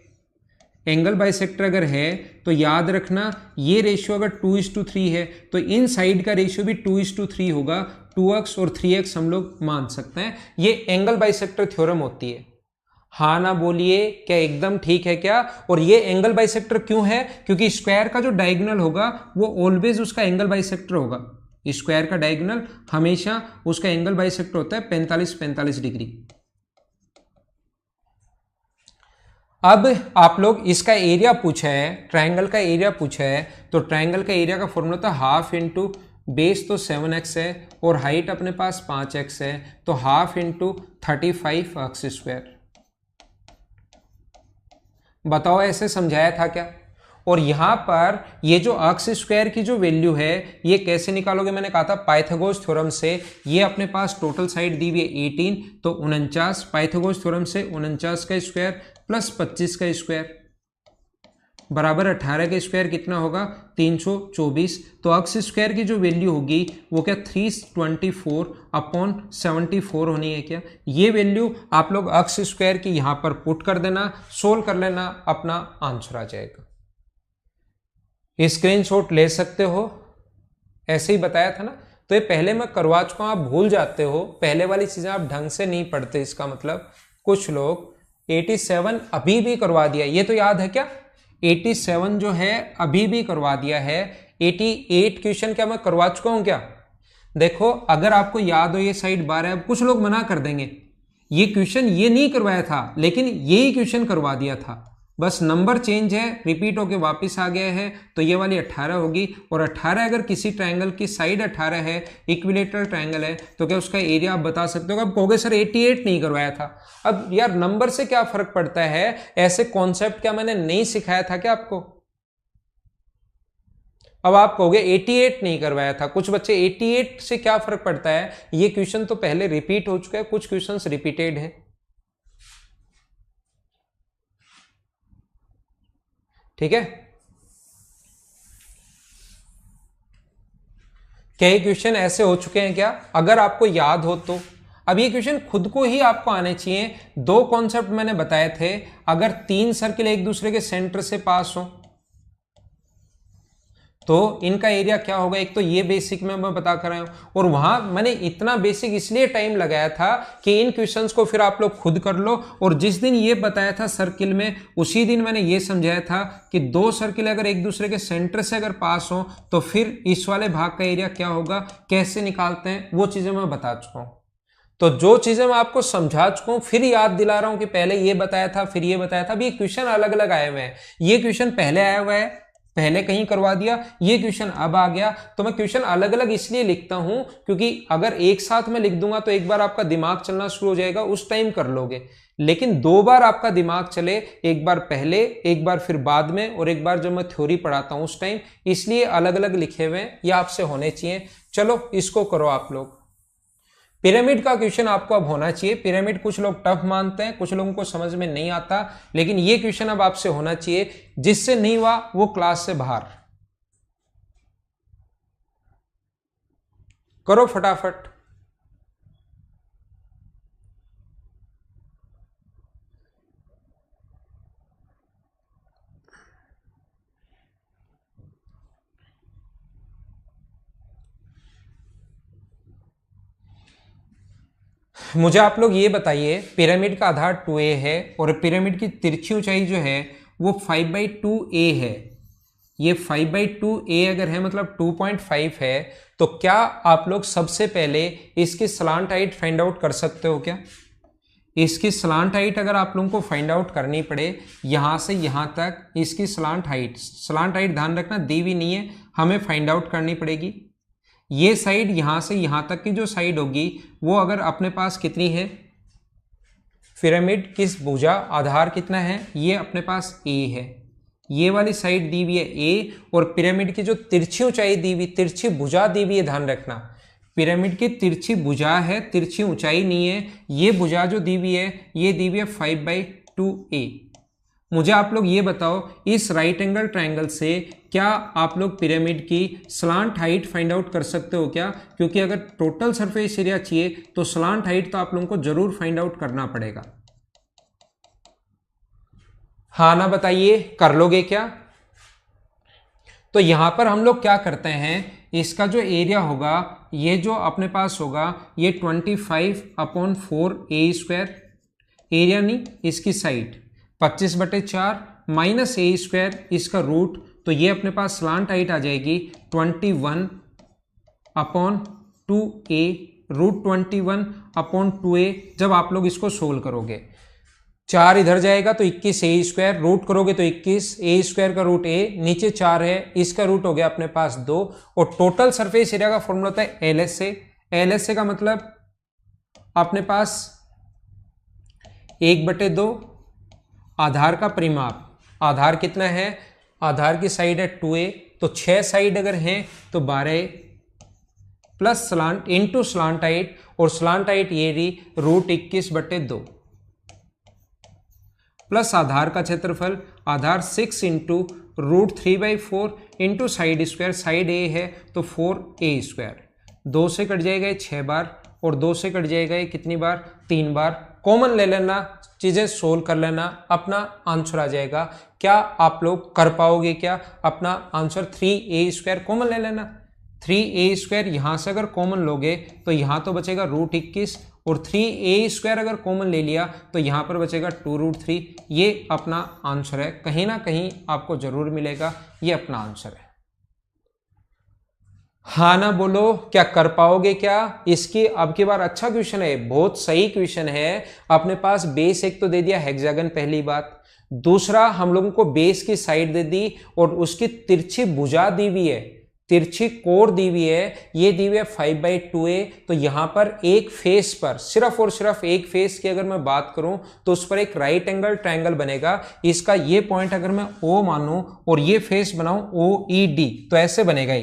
एंगल बाइसेक्टर अगर है तो याद रखना ये रेशियो अगर 2:3 है तो इन साइड का रेशियो भी 2:3 होगा। 2x और 3x हम लोग मान सकते हैं। ये एंगल बाइसेक्टर थ्योरम होती है। हाँ ना बोलिए, क्या एकदम ठीक है क्या? और ये एंगल बाइसेक्टर क्यों है? क्योंकि स्क्वायर का जो डायगोनल होगा वो ऑलवेज उसका एंगल बाइसेक्टर होगा। स्क्वायर का डायगोनल हमेशा उसका एंगल बाइसेक्टर होता है 45 डिग्री। अब आप लोग इसका एरिया पूछा है, ट्रायंगल का एरिया पूछा है, तो ट्रायंगल का एरिया का फॉर्मूला था हाफ इंटू बेस तो 7x है और हाइट अपने पास 5x है, तो हाफ इंटू 35x²। बताओ ऐसे समझाया था क्या? और यहां पर ये जो अक्स स्क्वायर की जो वैल्यू है ये कैसे निकालोगे? मैंने कहा था पाइथागोरस थ्योरम से। ये अपने पास टोटल साइड दी हुई है 18, तो 49। पाइथागोरस थ्योरम से 49 का स्क्वायर प्लस 25 का स्क्वायर बराबर 18 का स्क्वायर कितना होगा? 324। तो अक्स स्क्वायर की जो वैल्यू होगी वो क्या 324/74 होनी है क्या? ये वैल्यू आप लोग अक्स स्क्वायर की यहां पर पुट कर देना, सोल्व कर लेना, अपना आंसर आ जाएगा। स्क्रीनशॉट ले सकते हो, ऐसे ही बताया था ना। तो ये पहले मैं करवा चुका हूं, आप भूल जाते हो, पहले वाली चीजें आप ढंग से नहीं पढ़ते। इसका मतलब कुछ लोग 87 अभी भी करवा दिया, ये तो याद है क्या? 87 जो है अभी भी करवा दिया है। 88 क्वेश्चन क्या मैं करवा चुका हूं क्या? देखो अगर आपको याद हो ये साइड 12, अब कुछ लोग मना कर देंगे ये क्वेश्चन ये नहीं करवाया था, लेकिन यही क्वेश्चन करवा दिया था, बस नंबर चेंज है, रिपीट होके वापस आ गया है। तो ये वाली 18 होगी, और 18 अगर किसी ट्रायंगल की साइड 18 है, इक्विलेटरल ट्रायंगल है, तो क्या उसका एरिया आप बता सकते हो? अब कहोगे सर 88 नहीं करवाया था। अब यार नंबर से क्या फर्क पड़ता है? ऐसे कॉन्सेप्ट क्या मैंने नहीं सिखाया था क्या आपको? अब आप कहोगे 88 नहीं करवाया था, कुछ बच्चे 88 से क्या फर्क पड़ता है? ये क्वेश्चन तो पहले रिपीट हो चुका है, कुछ क्वेश्चंस रिपीटेड है। ठीक है, कई क्वेश्चन ऐसे हो चुके हैं क्या? अगर आपको याद हो तो अब ये क्वेश्चन खुद को ही आपको आने चाहिए। दो कॉन्सेप्ट मैंने बताए थे, अगर 3 सर्किल एक दूसरे के सेंटर से पास हो तो इनका एरिया क्या होगा। एक तो ये बेसिक में मैं बता कर रहा हूं, और वहां मैंने इतना बेसिक इसलिए टाइम लगाया था कि इन क्वेश्चंस को फिर आप लोग खुद कर लो। और जिस दिन ये बताया था सर्किल में, उसी दिन मैंने ये समझाया था कि दो सर्किल अगर एक दूसरे के सेंटर से अगर पास हो तो फिर इस वाले भाग का एरिया क्या होगा, कैसे निकालते हैं, वो चीजें मैं बता चुका हूं। तो जो चीजें मैं आपको समझा चुका हूं फिर याद दिला रहा हूं कि पहले ये बताया था, फिर ये बताया था। अभी ये क्वेश्चन अलग अलग आए हुए हैं। ये क्वेश्चन पहले आया हुआ है, पहले कहीं करवा दिया, ये क्वेश्चन अब आ गया। तो मैं क्वेश्चन अलग अलग इसलिए लिखता हूं क्योंकि अगर एक साथ में लिख दूंगा तो एक बार आपका दिमाग चलना शुरू हो जाएगा, उस टाइम कर लोगे। लेकिन दो बार आपका दिमाग चले, एक बार पहले, एक बार फिर बाद में, और एक बार जब मैं थ्योरी पढ़ाता हूं उस टाइम, इसलिए अलग अलग लिखे हुए हैं। ये आपसे होने चाहिए। चलो इसको करो आप लोग। पिरामिड का क्वेश्चन आपको अब होना चाहिए। पिरामिड कुछ लोग टफ मानते हैं, कुछ लोगों को समझ में नहीं आता, लेकिन ये क्वेश्चन अब आपसे होना चाहिए। जिससे नहीं हुआ वो क्लास से बाहर। करो फटाफट। मुझे आप लोग ये बताइए, पिरामिड का आधार 2a है और पिरामिड की तिरछी ऊंचाई जो है वो 5/2a है। ये 5/2a अगर है मतलब 2.5 है, तो क्या आप लोग सबसे पहले इसकी स्लांट हाइट फाइंड आउट कर सकते हो क्या? इसकी स्लांट हाइट अगर आप लोगों को फाइंड आउट करनी पड़े, यहां से यहां तक इसकी स्लांट हाइट ध्यान रखना दी हुई नहीं है, हमें फाइंड आउट करनी पड़ेगी। ये साइड यहां से यहां तक की जो साइड होगी वो अगर अपने पास कितनी है, पिरामिड किस भुजा आधार कितना है, ये अपने पास a है। ये वाली साइड दी हुई है a, और पिरामिड की जो तिरछी ऊंचाई दी हुई, तिरछी भुजा दी हुई है, ध्यान रखना पिरामिड की तिरछी भुजा है, तिरछी ऊंचाई नहीं है। ये भुजा जो दी हुई है ये दी हुई है 5/2a। मुझे आप लोग ये बताओ, इस राइट एंगल ट्रायंगल से क्या आप लोग पिरामिड की स्लांट हाइट फाइंड आउट कर सकते हो क्या? क्योंकि अगर टोटल सरफेस एरिया चाहिए तो स्लांट हाइट तो आप लोगों को जरूर फाइंड आउट करना पड़ेगा। हाँ ना बताइए, कर लोगे क्या? तो यहां पर हम लोग क्या करते हैं, इसका जो एरिया होगा, ये जो अपने पास होगा ये 25/4a², एरिया नहीं इसकी साइड 25/4 माइनस a², इसका रूट, तो ये अपने पास स्लांट हाइट आ जाएगी 21/2a, रूट 21/2a। जब आप लोग इसको सोल्व करोगे, 4 इधर जाएगा तो 21a², रूट करोगे तो 21a² का रूट a, नीचे 4 है, इसका रूट हो गया अपने पास 2। और टोटल सरफेस एरिया का फॉर्मूला होता है LSA। LSA का मतलब अपने पास 1/2 आधार का परिमाप। आधार कितना है, आधार की साइड है 2a, तो 6 साइड अगर हैं तो 12 plus slant into slant height, और स्लांट हाइट ये रही रूट 21/2 प्लस आधार का क्षेत्रफल, आधार 6 into root 3/4 into side square, side a है तो 4a²। 2 से कट जाएगा ये 6 बार, और 2 से कट जाएगा ये कितनी बार, 3 बार। कॉमन ले लेना, चीजें सोल्व कर लेना, अपना आंसर आ जाएगा। क्या आप लोग कर पाओगे क्या? अपना आंसर 3a² कॉमन ले लेना। 3a² यहां से अगर कॉमन लोगे तो यहां तो बचेगा रूट 21, और 3a² अगर कॉमन ले लिया तो यहां पर बचेगा 2√3। ये अपना आंसर है, कहीं ना कहीं आपको जरूर मिलेगा, ये अपना आंसर है। हाँ ना बोलो, क्या कर पाओगे क्या इसकी? अब की बार अच्छा क्वेश्चन है, बहुत सही क्वेश्चन है। अपने पास बेस एक तो दे दिया हेक्सागन, पहली बात। दूसरा, हम लोगों को बेस की साइड दे दी और उसकी तिरछी भुजा दी हुई है, तिरछी कोर दी हुई है, ये दी हुई है 5/2a। तो यहां पर एक फेस पर, सिर्फ और सिर्फ एक फेस की अगर मैं बात करूं तो उस पर एक राइट एंगल ट्रायंगल बनेगा। इसका ये पॉइंट अगर मैं O मानूं और ये फेस बनाऊं OED, तो ऐसे बनेगा।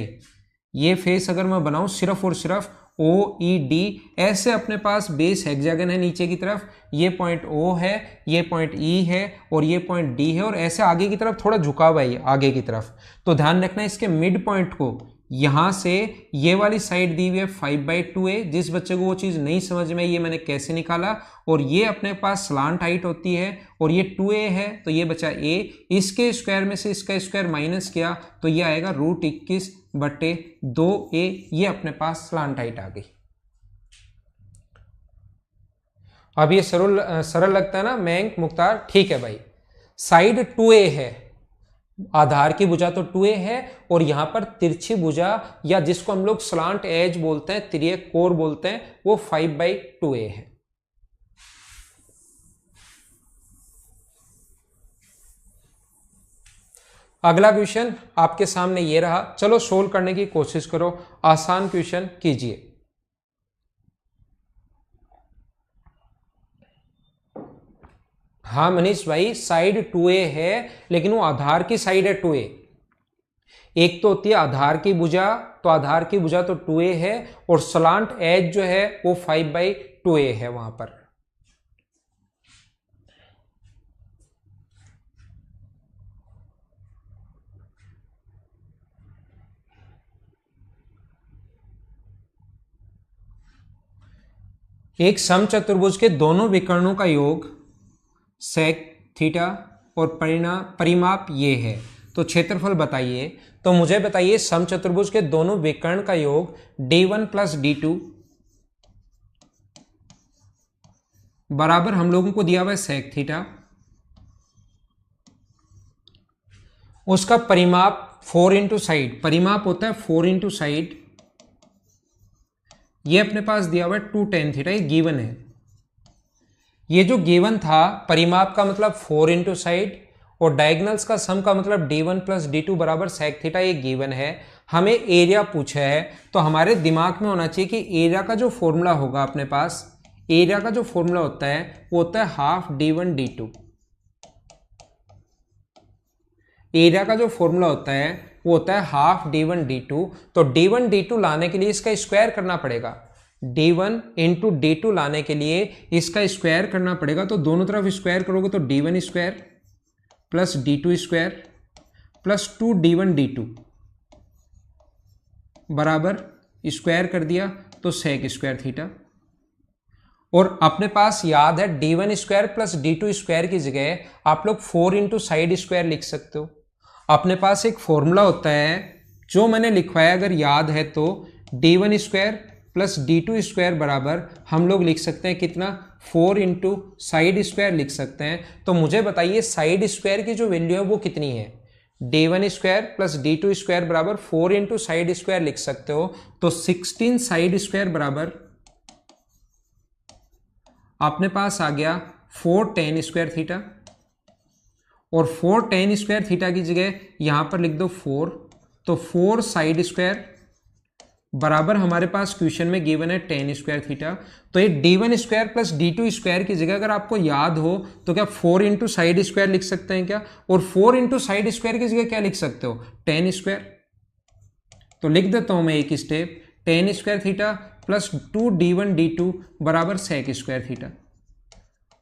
ये फेस अगर मैं बनाऊं सिर्फ और सिर्फ OED, ऐसे अपने पास बेस हेक्सागन है नीचे की तरफ, ये पॉइंट O है, ये पॉइंट E है, और ये पॉइंट D है, और ऐसे आगे की तरफ थोड़ा झुकाव है ये आगे की तरफ। तो ध्यान रखना इसके मिड पॉइंट को, यहाँ से ये वाली साइड दी हुई है 5/2a। जिस बच्चे को वो चीज़ नहीं समझ में ये मैंने कैसे निकाला, और ये अपने पास स्लांट हाइट होती है और ये 2a है तो ये बचा a, इसके स्क्वायर में से इसका स्क्वायर माइनस किया तो ये आएगा √21/2a। ये अपने पास स्लांट हाइट आ गई। अब ये सरल लगता है ना मयंक, मुख्तार? ठीक है भाई, साइड 2a है, आधार की भुजा तो 2a है, और यहां पर तिरछी भुजा या जिसको हम लोग स्लांट एज बोलते हैं, तिर्यक कोर बोलते हैं, वो 5/2a है। अगला क्वेश्चन आपके सामने ये रहा, चलो सोल्व करने की कोशिश करो, आसान क्वेश्चन कीजिए। हाँ मनीष भाई, साइड 2a है लेकिन वो आधार की साइड है 2a। एक तो होती है आधार की भुजा, तो आधार की भुजा तो 2a है, और स्लांट एज जो है वो 5/2a है वहां पर। एक समचतुर्भुज के दोनों विकर्णों का योग सेक थीटा और परिमाप ये है, तो क्षेत्रफल बताइए। तो मुझे बताइए समचतुर्भुज के दोनों विकर्ण का योग d1 + d2 बराबर हम लोगों को दिया हुआ है सेक थीटा, उसका परिमाप 4 इंटू साइड, परिमाप होता है 4 इंटू साइड, ये अपने पास दिया हुआ है 2 tan थीटा, ये गिवन है। ये जो गिवन था, परिमाप का मतलब 4 इंटू साइड और डायगोनल्स का सम का मतलब d1 + d2 बराबर सेक थीटा, ये गिवन है। हमें एरिया पूछा है, तो हमारे दिमाग में होना चाहिए कि एरिया का जो फॉर्मूला होगा अपने पास, एरिया का जो फॉर्मूला होता है वो होता है हाफ d1 d2। एरिया का जो फॉर्मूला होता है वो होता है हाफ d1 d2। तो d1 d2 लाने के लिए इसका स्क्वायर करना पड़ेगा, d1 इंटू d2 लाने के लिए इसका स्क्वायर करना पड़ेगा। तो दोनों तरफ स्क्वायर करोगे तो d1 square plus d2 square plus 2d1 d2 बराबर स्क्वायर कर दिया तो सेक स्क्वायर थीटा। और अपने पास याद है d1 square plus d2 square की जगह आप लोग 4 इंटू साइड स्क्वायर लिख सकते हो। अपने पास एक फॉर्मूला होता है जो मैंने लिखवाया, अगर याद है तो d1 square plus d2 square बराबर हम लोग लिख सकते हैं कितना, 4 इंटू साइड स्क्वायर लिख सकते हैं। तो मुझे बताइए साइड स्क्वायर की जो वैल्यू है वो कितनी है। d1 square plus d2 square बराबर 4 इंटू साइड स्क्वायर लिख सकते हो, तो 16 साइड स्क्वायर बराबर अपने पास आ गया 4 tan स्क्वायर थीटा, और 4 tan स्क्वायर थीटा की जगह यहां पर लिख दो 4, तो 4 साइड स्क्वायर बराबर हमारे पास क्वेश्चन में गिवन है tan स्क्वायर थीटा। तो ये d1 square plus d2 square की जगह अगर आपको याद हो तो क्या 4 इंटू साइड स्क्वायर लिख सकते हैं क्या, और 4 इंटू साइड स्क्वायर की जगह क्या लिख सकते हो, tan स्क्वायर। तो लिख देता हूं मैं एक step, tan square theta plus 2d1 d2 बराबर सेक स्क्वायर थीटा।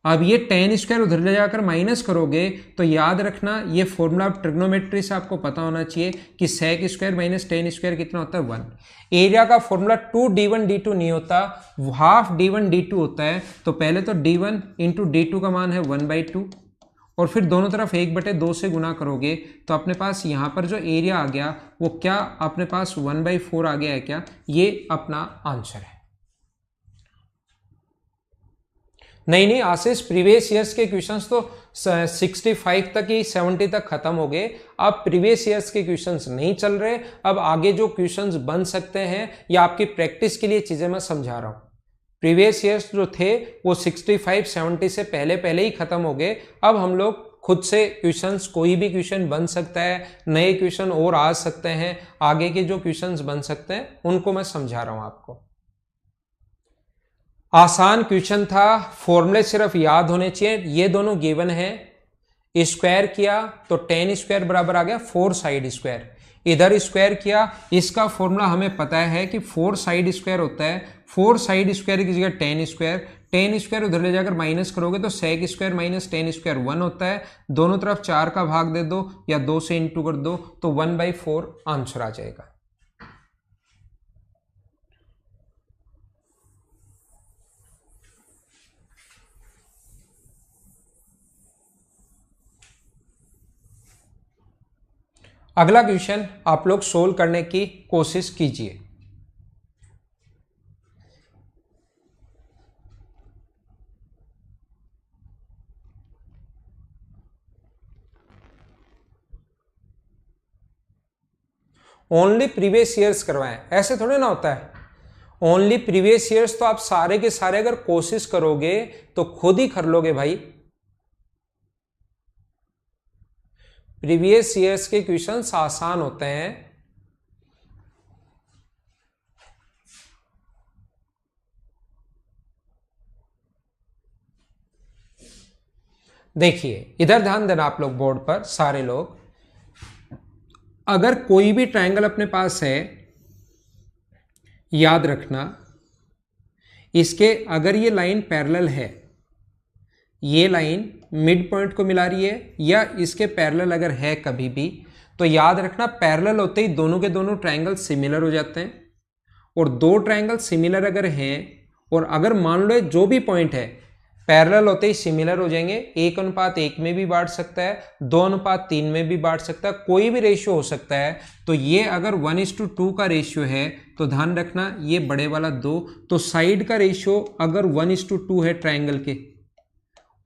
अब ये tan स्क्वायर उधर ले जाकर माइनस करोगे तो याद रखना ये फॉर्मूला ट्रिग्नोमेट्री से आपको पता होना चाहिए कि sec square minus tan square कितना होता है 1। एरिया का फॉर्मूला 2d1 d2 नहीं होता, हाफ d1 d2 होता है। तो पहले तो d1 इंटू d2 का मान है 1/2, और फिर दोनों तरफ 1/2 से गुना करोगे तो अपने पास यहाँ पर जो एरिया आ गया वो क्या अपने पास 1/4 आ गया है क्या, ये अपना आंसर है। नहीं आशीष, प्रीवियस ईयर्स के क्वेश्चंस तो 65 तक ही 70 तक खत्म हो गए, अब प्रीवियस ईयर्स के क्वेश्चंस नहीं चल रहे। अब आगे जो क्वेश्चंस बन सकते हैं या आपकी प्रैक्टिस के लिए चीजें मैं समझा रहा हूं। प्रीवियस ईयर्स जो थे वो 65-70 से पहले ही खत्म हो गए। अब हम लोग खुद से क्वेश्चंस, कोई भी क्वेश्चन बन सकता है, नए क्वेश्चन और आ सकते हैं, आगे के जो क्वेश्चंस बन सकते हैं उनको मैं समझा रहा हूं आपको। आसान क्वेश्चन था, फॉर्मूले सिर्फ याद होने चाहिए। ये दोनों गिवन है, स्क्वायर किया तो tan स्क्वायर बराबर आ गया 4 साइड स्क्वायर, इधर स्क्वायर किया, इसका फॉर्मूला हमें पता है कि 4 साइड स्क्वायर होता है। 4 साइड स्क्वायर की जगह tan स्क्वायर उधर ले जाकर माइनस करोगे तो sec square minus tan square 1 होता है। दोनों तरफ 4 का भाग दे दो या 2 से इंटू कर दो तो 1/4 आंसर आ जाएगा। अगला क्वेश्चन आप लोग सोल्व करने की कोशिश कीजिए। ओनली प्रीवियस ईयर्स करवाएं, ऐसे थोड़े ना होता है। ओनली प्रीवियस ईयर्स तो आप सारे के सारे अगर कोशिश करोगे तो खुद ही कर लोगे भाई। प्रीवियस ईयर्स के क्वेश्चंस आसान होते हैं। देखिए इधर ध्यान देना आप लोग बोर्ड पर सारे लोग। अगर कोई भी ट्रायंगल अपने पास है, याद रखना इसके अगर ये लाइन पैरेलल है, ये लाइन मिड पॉइंट को मिला रही है या इसके पैरेलल अगर है कभी भी, तो याद रखना पैरेलल होते ही दोनों के दोनों ट्रायंगल सिमिलर हो जाते हैं। और दो ट्रायंगल सिमिलर अगर हैं और अगर मान लो जो भी पॉइंट है पैरेलल होते ही सिमिलर हो जाएंगे, 1:1 में भी बांट सकता है, 2:3 में भी बांट सकता है, कोई भी रेशियो हो सकता है। तो ये अगर 1:2 का रेशियो है तो ध्यान रखना ये बड़े वाला 2, तो साइड का रेशियो अगर 1:2 है ट्रायंगल के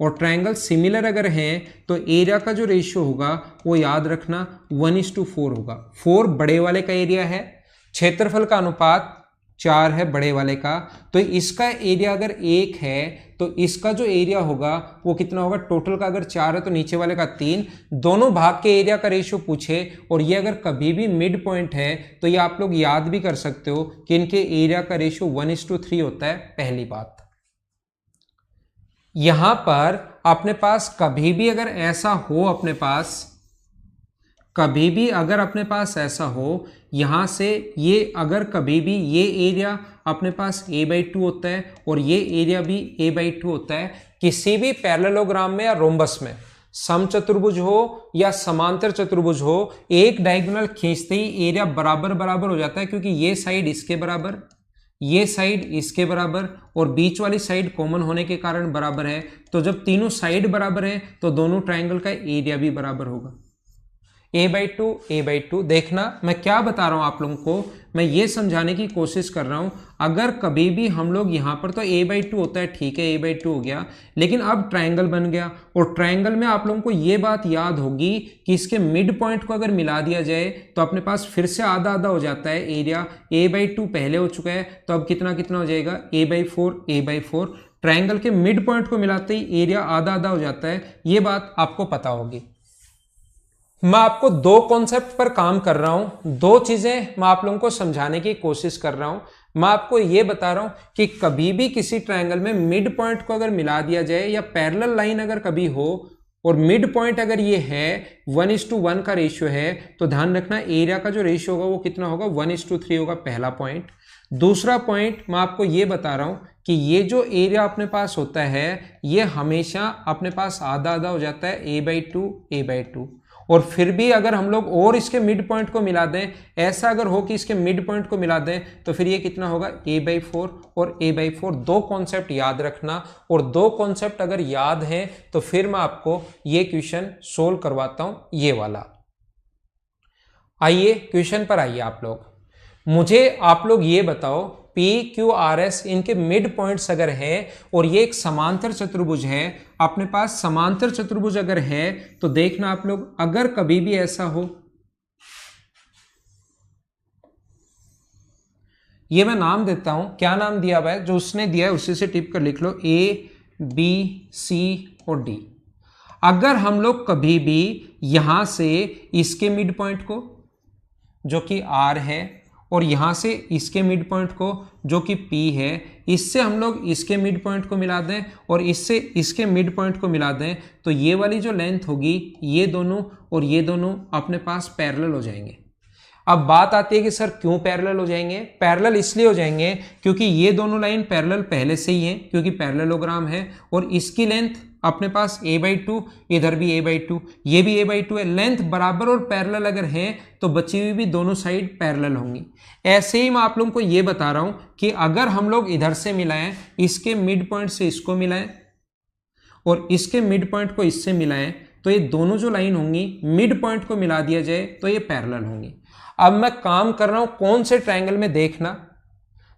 और ट्रायंगल सिमिलर अगर हैं तो एरिया का जो रेशियो होगा वो याद रखना 1:4 होगा। 4 बड़े वाले का एरिया है, क्षेत्रफल का अनुपात 4 है बड़े वाले का, तो इसका एरिया अगर 1 है तो इसका जो एरिया होगा वो कितना होगा, टोटल का अगर 4 है तो नीचे वाले का 3, दोनों भाग के एरिया का रेशियो पूछे और ये अगर कभी भी मिड पॉइंट है तो ये आप लोग याद भी कर सकते हो कि इनके एरिया का रेशियो 1:3 होता है। पहली बात, यहां पर अपने पास कभी भी अगर ऐसा हो, अपने पास कभी भी अगर अपने पास ऐसा हो, यहां से ये अगर कभी भी ये एरिया अपने पास a/2 होता है और ये एरिया भी a/2 होता है, किसी भी पैरेललोग्राम में या रोम्बस में, समचतुर्भुज हो या समांतर चतुर्भुज हो, एक डायगोनल खींचते ही एरिया बराबर बराबर हो जाता है, क्योंकि ये साइड इसके बराबर, ये साइड इसके बराबर और बीच वाली साइड कॉमन होने के कारण बराबर है। तो जब तीनों साइड बराबर है तो दोनों ट्रायंगल का एरिया भी बराबर होगा। a/2 देखना मैं क्या बता रहा हूं आप लोगों को, मैं ये समझाने की कोशिश कर रहा हूं। अगर कभी भी हम लोग यहां पर तो a/2 होता है, ठीक है a/2 हो गया, लेकिन अब ट्रायंगल बन गया और ट्रायंगल में आप लोगों को ये बात याद होगी कि इसके मिड पॉइंट को अगर मिला दिया जाए तो अपने पास फिर से आधा आधा हो जाता है एरिया। a/2 पहले हो चुका है तो अब कितना कितना हो जाएगा, a/4 ट्रायंगल के मिड पॉइंट को मिलाते ही एरिया आधा आधा हो जाता है। ये बात आपको पता होगी। मैं आपको दो कॉन्सेप्ट पर काम कर रहा हूं, दो चीजें मैं आप लोगों को समझाने की कोशिश कर रहा हूं। मैं आपको यह बता रहा हूं कि कभी भी किसी ट्रायंगल में मिड पॉइंट को अगर मिला दिया जाए या पैरेलल लाइन अगर कभी हो और मिड पॉइंट अगर ये है 1:1 का रेशियो है, तो ध्यान रखना एरिया का जो रेशियो होगा वो कितना होगा, 1:3 होगा। पहला पॉइंट। दूसरा पॉइंट मैं आपको ये बता रहा हूं कि ये जो एरिया अपने पास होता है ये हमेशा अपने पास आधा आधा हो जाता है, a/2 और फिर भी अगर हम लोग और इसके मिड पॉइंट को मिला दें, ऐसा अगर हो कि इसके मिड पॉइंट को मिला दें तो फिर ये कितना होगा, a/4 और a/4। दो कॉन्सेप्ट याद रखना, और दो कॉन्सेप्ट अगर याद हैं तो फिर मैं आपको ये क्वेश्चन सोल्व करवाता हूं, ये वाला। आइए क्वेश्चन पर आइए आप लोग। मुझे आप लोग ये बताओ P, Q, R, S इनके मिड पॉइंट्स अगर है और ये एक समांतर चतुर्भुज है, अपने पास समांतर चतुर्भुज अगर है तो देखना आप लोग, अगर कभी भी ऐसा हो, ये मैं नाम देता हूं, क्या नाम दिया हुआ है, जो उसने दिया है उसी से टिप कर लिख लो, A, B, C और D। अगर हम लोग कभी भी यहां से इसके मिड पॉइंट को जो कि R है और यहां से इसके मिड पॉइंट को जो कि P है, इससे हम लोग इसके मिड पॉइंट को मिला दें और इससे इसके मिड पॉइंट को मिला दें, तो ये वाली जो लेंथ होगी ये दोनों और ये दोनों अपने पास पैरेलल हो जाएंगे। अब बात आती है कि सर क्यों पैरेलल हो जाएंगे। पैरेलल इसलिए हो जाएंगे क्योंकि ये दोनों लाइन पैरेलल पहले से ही हैं, क्योंकि पैरेललोग्राम है, और इसकी लेंथ अपने पास a/2, इधर भी a/2, ये भी a/2 है। लेंथ बराबर और पैरेलल अगर है तो बची हुई भी दोनों साइड पैरेलल होंगी। ऐसे ही मैं आप लोगों को ये बता रहा हूं कि अगर हम लोग इधर से मिलाएं, इसके मिड पॉइंट से इसको मिलाएं और इसके मिड पॉइंट को इससे मिलाएं, तो ये दोनों जो लाइन होंगी मिड पॉइंट को मिला दिया जाए तो ये पैरेलल होंगी। अब मैं काम कर रहा हूं कौन से ट्रायंगल में, देखना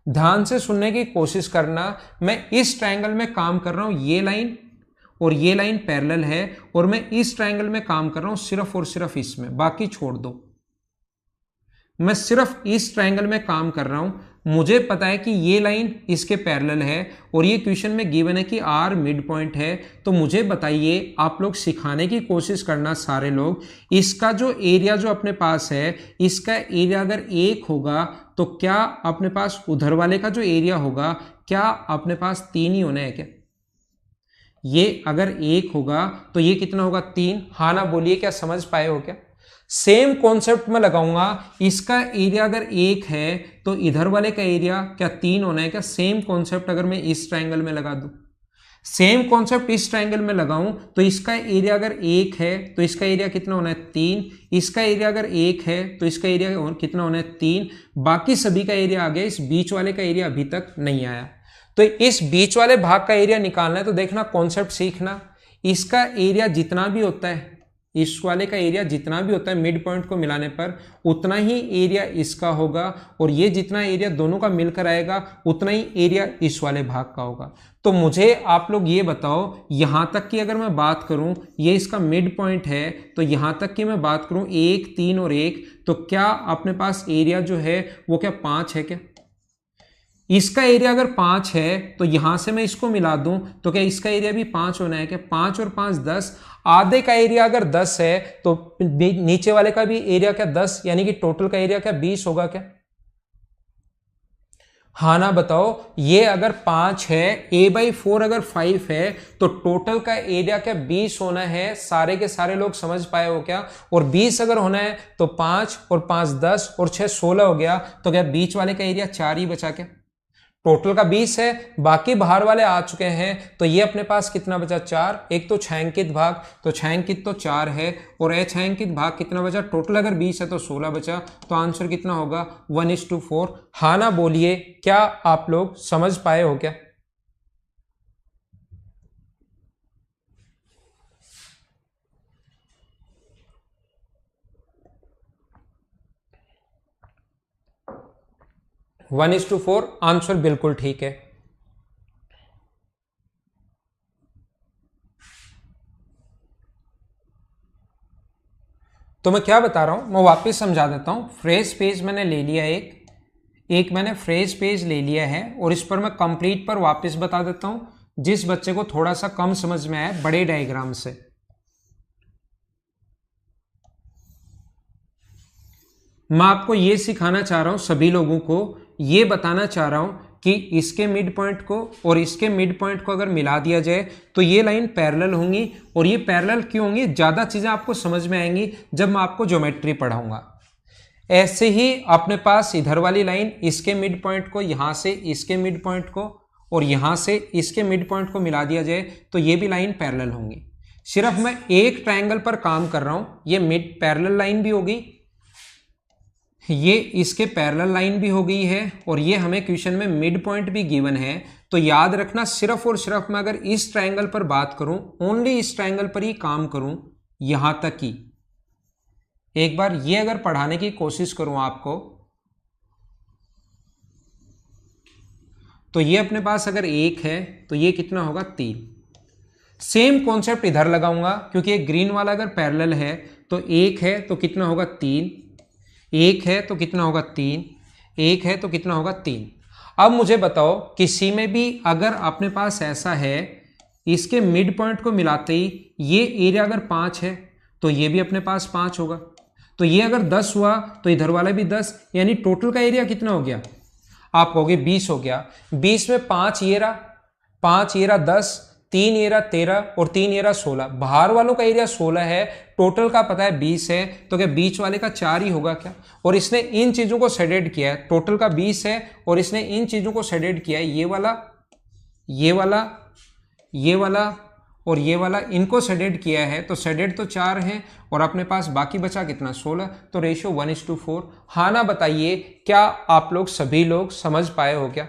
ध्यान से सुनने की कोशिश करना। मैं इस ट्रायंगल में काम कर रहा हूं, ये लाइन और ये लाइन पैरेलल है, और मैं इस ट्रायंगल में काम कर रहा हूं सिर्फ और सिर्फ इसमें, बाकी छोड़ दो। मैं सिर्फ इस ट्रायंगल में काम कर रहा हूं। मुझे पता है कि ये लाइन इसके पैरेलल है और ये क्वेश्चन में गिवन है कि आर मिड पॉइंट है। तो मुझे बताइए, आप लोग सिखाने की कोशिश करना सारे लोग, इसका जो एरिया जो अपने पास है, इसका एरिया अगर 1 होगा तो क्या अपने पास उधर वाले का जो एरिया होगा, क्या अपने पास 3 ही होना है क्या? ये अगर 1 होगा तो ये कितना होगा? 3। हाँ ना बोलिए, क्या समझ पाए हो क्या? सेम कॉन्सेप्ट में लगाऊंगा, इसका एरिया अगर 1 है तो इधर वाले का एरिया क्या 3 होना है क्या? सेम कॉन्सेप्ट अगर मैं इस ट्रायंगल में लगा दूं, सेम कॉन्सेप्ट इस ट्रायंगल में लगाऊं, तो इसका एरिया अगर 1 है तो इसका एरिया कितना होना है? 3। इसका एरिया अगर 1 है तो इसका एरिया कितना होना है? 3। बाकी सभी का एरिया आ गया, इस बीच वाले का एरिया अभी तक नहीं आया। तो इस बीच वाले भाग का एरिया निकालना है तो देखना, कॉन्सेप्ट सीखना, इसका एरिया जितना भी होता है, इस वाले का एरिया जितना भी होता है मिड पॉइंट को मिलाने पर, उतना ही एरिया इसका होगा, और ये जितना एरिया दोनों का मिलकर आएगा उतना ही एरिया इस वाले भाग का होगा। तो मुझे आप लोग ये बताओ, यहां तक की अगर मैं बात करूं, ये इसका मिड पॉइंट है, तो यहां तक की मैं बात करूं 1, 3 और 1, तो क्या अपने पास एरिया जो है वो क्या 5 है क्या? इसका एरिया अगर 5 है तो यहां से मैं इसको मिला दूं तो क्या इसका एरिया भी 5 होना है क्या? 5 और 5 10। आधे का एरिया अगर 10 है तो नीचे वाले का भी एरिया क्या 10, यानी कि टोटल का एरिया क्या 20 होगा क्या? हाँ ना बताओ, ये अगर 5 है, a/4 अगर 5 है तो टोटल का एरिया क्या 20 होना है। सारे के सारे लोग समझ पाए हो क्या? और 20 अगर होना है तो 5 और 5 10 और 6 16 हो गया, तो क्या बीच वाले का एरिया 4 ही बचा क्या? टोटल का 20 है, बाकी बाहर वाले आ चुके हैं, तो ये अपने पास कितना बचा? 4। एक तो छायांकित भाग, तो छायांकित तो 4 है, और अछायांकित भाग कितना बचा? टोटल अगर 20 है तो 16 बचा, तो आंसर कितना होगा? 1:4। हाँ ना बोलिए, क्या आप लोग समझ पाए हो क्या? One is to four answer बिल्कुल ठीक है। तो मैं क्या बता रहा हूं, मैं वापस समझा देता हूं। फ्रेज पेज मैंने ले लिया, एक मैंने फ्रेज पेज ले लिया है, और इस पर मैं कंप्लीट पर वापस बता देता हूं, जिस बच्चे को थोड़ा सा कम समझ में आए बड़े डायग्राम से। मैं आपको यह सिखाना चाह रहा हूं, सभी लोगों को यह बताना चाह रहा हूं कि इसके मिड पॉइंट को और इसके मिड पॉइंट को अगर मिला दिया जाए तो ये लाइन पैरेलल होंगी। और ये पैरेलल क्यों होंगी, ज़्यादा चीज़ें आपको समझ में आएंगी जब मैं आपको ज्योमेट्री पढ़ाऊंगा। ऐसे ही अपने पास इधर वाली लाइन इसके मिड पॉइंट को यहाँ से इसके मिड पॉइंट को और यहाँ से इसके मिड पॉइंट को मिला दिया जाए तो ये भी लाइन पैरेलल होंगी। सिर्फ मैं एक ट्रायंगल पर काम कर रहा हूँ, ये मिड पैरेलल लाइन भी होगी, ये इसके पैरेलल लाइन भी हो गई है, और ये हमें क्वेश्चन में मिड पॉइंट भी गिवन है। तो याद रखना, सिर्फ और सिर्फ मैं अगर इस ट्रायंगल पर बात करूं, ओनली इस ट्रायंगल पर ही काम करूं, यहां तक ही एक बार ये अगर पढ़ाने की कोशिश करूं आपको, तो ये अपने पास अगर 1 है तो ये कितना होगा? 3। सेम कॉन्सेप्ट इधर लगाऊंगा, क्योंकि ये ग्रीन वाला अगर पैरेलल है तो 1 है तो कितना होगा? 3। 1 है तो कितना होगा? 3। 1 है तो कितना होगा? 3। अब मुझे बताओ, किसी में भी अगर अपने पास ऐसा है, इसके मिड पॉइंट को मिलाते ही ये एरिया अगर 5 है तो ये भी अपने पास 5 होगा, तो ये अगर 10 हुआ तो इधर वाला भी 10, यानी टोटल का एरिया कितना हो गया? आप कहोगे 20 हो गया। 20 में 5 ये रहा, 5 ये रहा 10, 3 ये रहा 13 और 3 ये रहा 16। बाहर वालों का एरिया 16 है, टोटल का पता है 20 है, तो क्या बीच वाले का 4 ही होगा क्या? और इसने इन चीजों को शेडेड किया है, टोटल का 20 है और इसने इन चीजों को शेडेड किया है, ये वाला, ये वाला, ये वाला और ये वाला, इनको शेडेड किया है, तो शेडेड तो 4 है और अपने पास बाकी बचा कितना? 16। तो रेशियो 1:4। हाँ ना बताइए, क्या आप लोग सभी लोग समझ पाए हो क्या?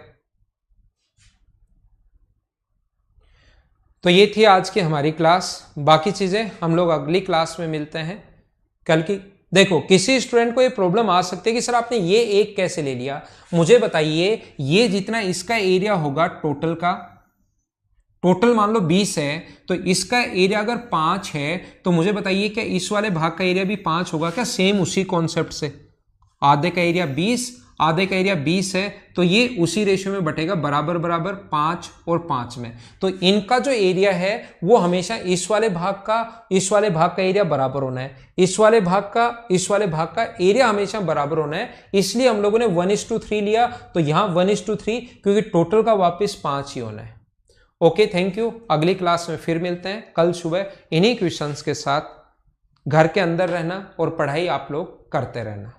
तो ये थी आज की हमारी क्लास। बाकी चीज़ें हम लोग अगली क्लास में मिलते हैं कल की। देखो, किसी स्टूडेंट को ये प्रॉब्लम आ सकती है कि सर आपने ये एक कैसे ले लिया। मुझे बताइए, ये जितना इसका एरिया होगा टोटल का, टोटल मान लो 20 है, तो इसका एरिया अगर 5 है तो मुझे बताइए क्या इस वाले भाग का एरिया भी 5 होगा क्या? सेम उसी कॉन्सेप्ट से आधे का एरिया 20, आधे का एरिया 20 है, तो ये उसी रेशियो में बटेगा, बराबर बराबर 5 और 5 में। तो इनका जो एरिया है वो हमेशा इस वाले भाग का एरिया बराबर होना है, इस वाले भाग का एरिया हमेशा बराबर होना है। इसलिए हम लोगों ने 1:3 लिया, तो यहां 1:3, क्योंकि टोटल का वापस 5 ही होना है। Okay, thank you. अगली क्लास में फिर मिलते हैं कल सुबह इन्हीं क्वेश्चंस के साथ। घर के अंदर रहना और पढ़ाई आप लोग करते रहना।